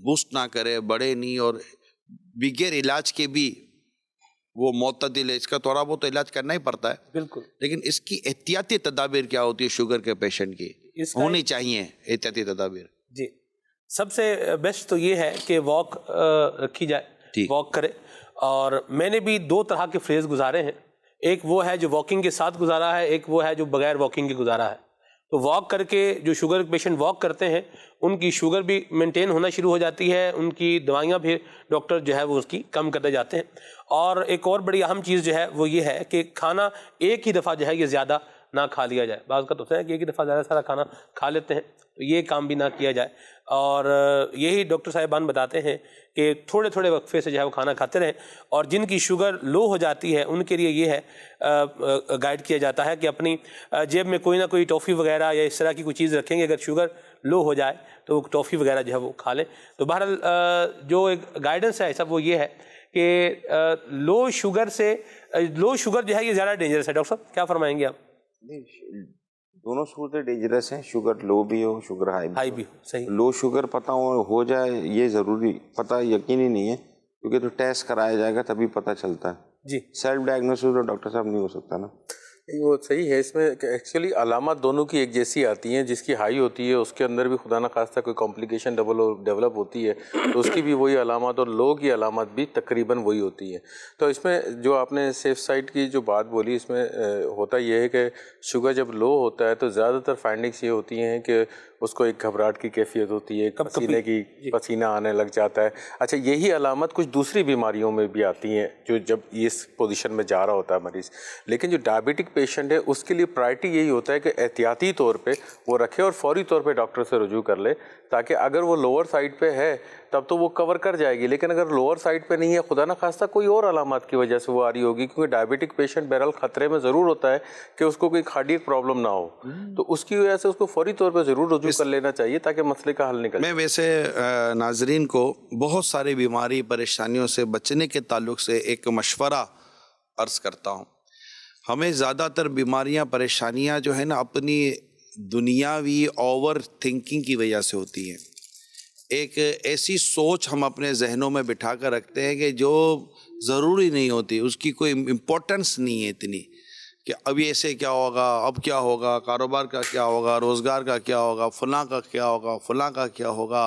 بوسٹ نہ کرے، بڑھے نہیں، اور بغیر علاج کے بھی وہ معتدل ہے۔ اس کا تھوڑا بہت علاج کرنا ہی پڑتا ہے بالکل، لیکن اس کی احتیاطی تدابیر کیا ہوتی ہے شوگر کے پیشنٹ کی ہونی چاہیے احتیاطی تدابیر؟ جی سب سے بیسٹ تو یہ ہے کہ واک رکھی جائے، واک کرے، اور میں نے بھی 2 طرح کے فریز گزارے ہیں، ایک وہ ہے جو واکنگ کے ساتھ گزارا ہے، ایک وہ ہے جو بغیر واکنگ کے گزارا ہے۔ تو واک کر کے جو شوگر پیشنٹ واک کرتے ہیں ان کی شوگر بھی مینٹین ہونا شروع ہو جاتی ہے، ان کی دوائیاں بھی ڈاکٹر جو ہے وہ اس کی کم کرتے جاتے ہیں۔ اور ایک اور بڑی اہم چیز جو ہے وہ یہ ہے کہ کھانا ایک ہی دفعہ جو ہے یہ زیادہ نہ کھا لیا جائے. بعض کا تو ہوتا ہے کہ ایک ہی دفعہ زیادہ سارا کھانا کھا لیتے ہیں, تو یہ کام بھی نہ کیا جائے. اور یہی ڈاکٹر صاحبان بتاتے ہیں کہ تھوڑے تھوڑے وقفے سے جو ہے وہ کھانا کھاتے رہیں. اور جن کی شوگر لو ہو جاتی ہے ان کے لیے یہ ہے گائیڈ کیا جاتا ہے کہ اپنی جیب میں کوئی نہ کوئی ٹافی وغیرہ یا اس طرح کی کوئی چیز رکھیں گے, اگر شوگر لو ہو جائے تو ٹافی وغیرہ جو ہے وہ کھا لیں. تو بہرحال جو ایک گائیڈنس ہے سب وہ یہ ہے کہ لو شوگر جو ہے یہ زیادہ ڈینجرس ہے. ڈاکٹر صاحب کیا فرمائیں گے آپ؟ دونوں صورتیں ڈینجرس ہیں, شوگر لو بھی ہو شوگر ہائی بھی ہو. صحیح. لو شوگر پتہ ہو جائے یہ ضروری پتہ یقینی نہیں ہے, کیونکہ تو ٹیسٹ کرایا جائے گا تبھی پتہ چلتا ہے. جی سیلف ڈائگنوسس تو ڈاکٹر صاحب نہیں ہو سکتا نا. وہ صحیح ہے. اس میں ایکچولی علامات دونوں کی ایک جیسی آتی ہیں. جس کی ہائی ہوتی ہے اس کے اندر بھی خدا نہ خواستہ کوئی کمپلیکیشن ڈیولپ ہوتی ہے تو اس کی بھی وہی علامات, اور لو کی علامات بھی تقریباً وہی ہوتی ہیں. تو اس میں جو آپ نے سیف سائڈ کی جو بات بولی, اس میں ہوتا یہ ہے کہ شوگر جب لو ہوتا ہے تو زیادہ تر فائنڈنگس یہ ہوتی ہیں کہ اس کو ایک گھبراہٹ کی کیفیت ہوتی ہے, پسینے کی پسینہ آنے لگ جاتا ہے. اچھا, یہی علامت کچھ دوسری بیماریوں میں بھی آتی ہیں جو جب اس پوزیشن میں جا رہا ہوتا ہے مریض. لیکن جو ڈائبٹک پیشنٹ ہے اس کے لیے پرائرٹی یہی ہوتا ہے کہ احتیاطی طور پہ وہ رکھے اور فوری طور پہ ڈاکٹر سے رجوع کر لے, تاکہ اگر وہ لوور سائڈ پہ ہے تب تو وہ کور کر جائے گی. لیکن اگر لوور سائڈ پہ نہیں ہے, خدا نہ خواستہ کوئی اور علامات کی وجہ سے وہ آ رہی ہوگی, کیونکہ ڈائبٹک پیشنٹ بہرحال خطرے میں ضرور ہوتا ہے کہ اس کو کوئی کارڈیک پرابلم نہ ہو, تو اس کی وجہ سے اس کو فوری طور پہ ضرور رجوع کر لینا چاہیے تاکہ مسئلے کا حل نکل. میں ویسے ناظرین کو بہت ساری بیماری پریشانیوں سے بچنے کے تعلق سے ایک مشورہ عرض کرتا ہوں. ہمیں زیادہ تر بیماریاں پریشانیاں جو ہے نا اپنی دنیاوی اوور تھنکنگ کی وجہ سے ہوتی ہیں. ایک ایسی سوچ ہم اپنے ذہنوں میں بٹھا کر رکھتے ہیں کہ جو ضروری نہیں ہوتی, اس کی کوئی امپورٹنس نہیں ہے اتنی کہ اب ایسے کیا ہوگا, اب کیا ہوگا, کاروبار کا کیا ہوگا, روزگار کا کیا ہوگا, فلاں کا کیا ہوگا, فلاں کا کیا ہوگا.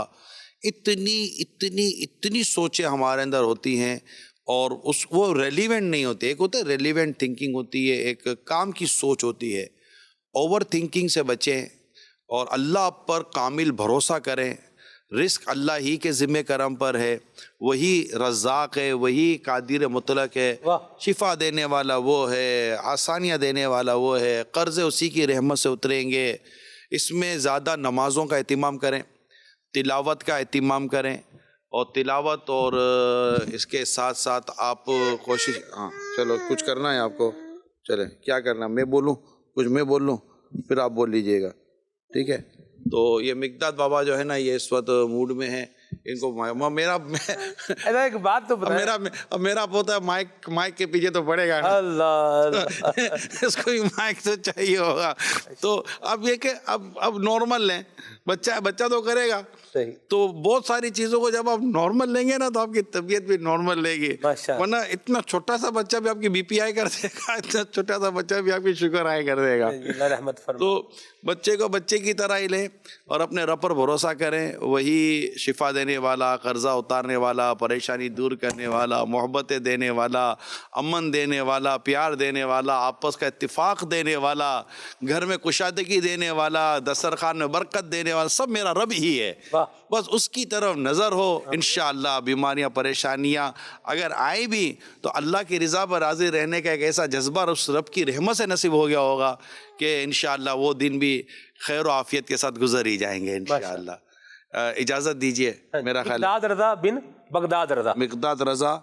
اتنی سوچیں ہمارے اندر ہوتی ہیں اور وہ ریلیونٹ نہیں ہوتی. ایک ہوتا ہے ریلیونٹ تھنکنگ ہوتی ہے, ایک کام کی سوچ ہوتی ہے. اوور تھنکنگ سے بچیں اور اللہ پر کامل بھروسہ کریں. رزق اللہ ہی کے ذمہ کرم پر ہے, وہی رزاق ہے, وہی قادر مطلق ہے, شفا دینے والا وہ ہے, آسانیاں دینے والا وہ ہے, قرض اسی کی رحمت سے اتریں گے. اس میں زیادہ نمازوں کا اہتمام کریں, تلاوت کا اہتمام کریں, اور تلاوت اور اس کے ساتھ ساتھ آپ کوشش, ہاں چلو کچھ کرنا ہے آپ کو, چلیں کیا کرنا, میں بولوں کچھ, میں بول لوں پھر آپ بول لیجئے گا, ٹھیک ہے. تو یہ مقداد بابا جو ہے نا یہ اس وقت موڈ میں ہے, ان کو میرا ایک بات تو میرا پوتا ہے مائک کے پیچھے تو پڑے گا اللہ اس کو بھی مائک تو چاہیے ہوگا. تو اب یہ کہ اب نارمل لیں, بچہ تو کرے گا. تو بہت ساری چیزوں کو جب آپ نارمل لیں گے نا تو آپ کی طبیعت بھی نارمل لے گی, ورنہ اتنا چھوٹا سا بچہ بھی آپ کی بی پی آئی کر دے گا, اتنا چھوٹا سا بچہ بھی آپ کی شوگر آئی کر دے گا. تو بچے کو بچے کی طرح ہی لیں اور اپنے رب پر بھروسہ کریں, وہی شفا دینے والا, قرضہ اتارنے والا, پریشانی دور کرنے والا, محبتیں دینے والا, امن دینے والا, پیار دینے والا, آپس کا اتفاق دینے والا, گھر میں کشادگی دینے والا, دسترخوان میں برکت دینے والا, سب میرا رب ہی ہے. بس اس کی طرف نظر ہو, انشاءاللہ بیماریاں پریشانیاں اگر آئیں بھی تو اللہ کی رضا پر راضی رہنے کا ایک ایسا جذبہ اس رب کی رحمت سے نصیب ہو گیا ہوگا کہ انشاءاللہ وہ دن بھی خیر و عافیت کے ساتھ گزر ہی جائیں گے انشاءاللہ. اجازت دیجئے, میرا خیال مقداد رضا بن بغداد رضا, مقداد رضا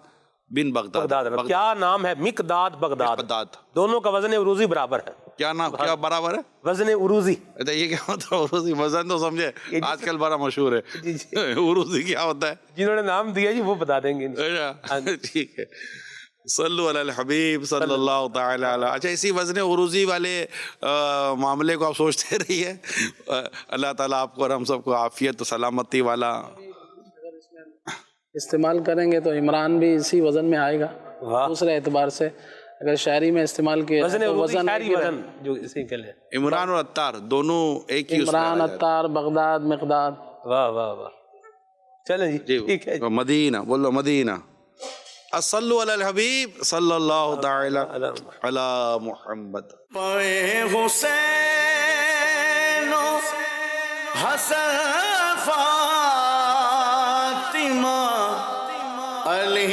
بن بغداد. کیا نام ہے؟ مقداد بغداد. دونوں کا وزن عروضی برابر ہے. کیا نام کیا برابر ہے؟ وزن عروضی. یہ کیا ہوتا ہے عروضی؟ وزن تو سمجھے آج کل بڑا مشہور ہے, عروضی کیا ہوتا ہے؟ جنہوں نے نام دیا جی وہ بتا دیں گے. ٹھیک ہے, صلو علی الحبیب صلی اللہ تعالی علی. اچھا, اسی وزن عروضی والے معاملے کو آپ سوچتے رہیے. اللہ تعالیٰ آپ کو اور ہم سب کو عافیت و سلامتی والا استعمال کریں گے تو عمران بھی اسی وزن میں آئے گا. دوسرے اعتبار سے اگر شہری میں استعمال کیا وزن جو اسی کے لیے عمران اور عطار دونوں ایک ہی, عمران, عطار, بغداد, مقداد. واہ واہ واہ. چلیں جی ٹھیک ہے. مدینہ بولو, مدینہ. صلو علی الحبیب صلی اللہ تعالی علی محمد. پائے حسین و حسن فاطمہ علی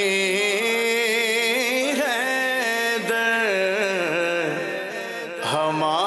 حیدر ہمارے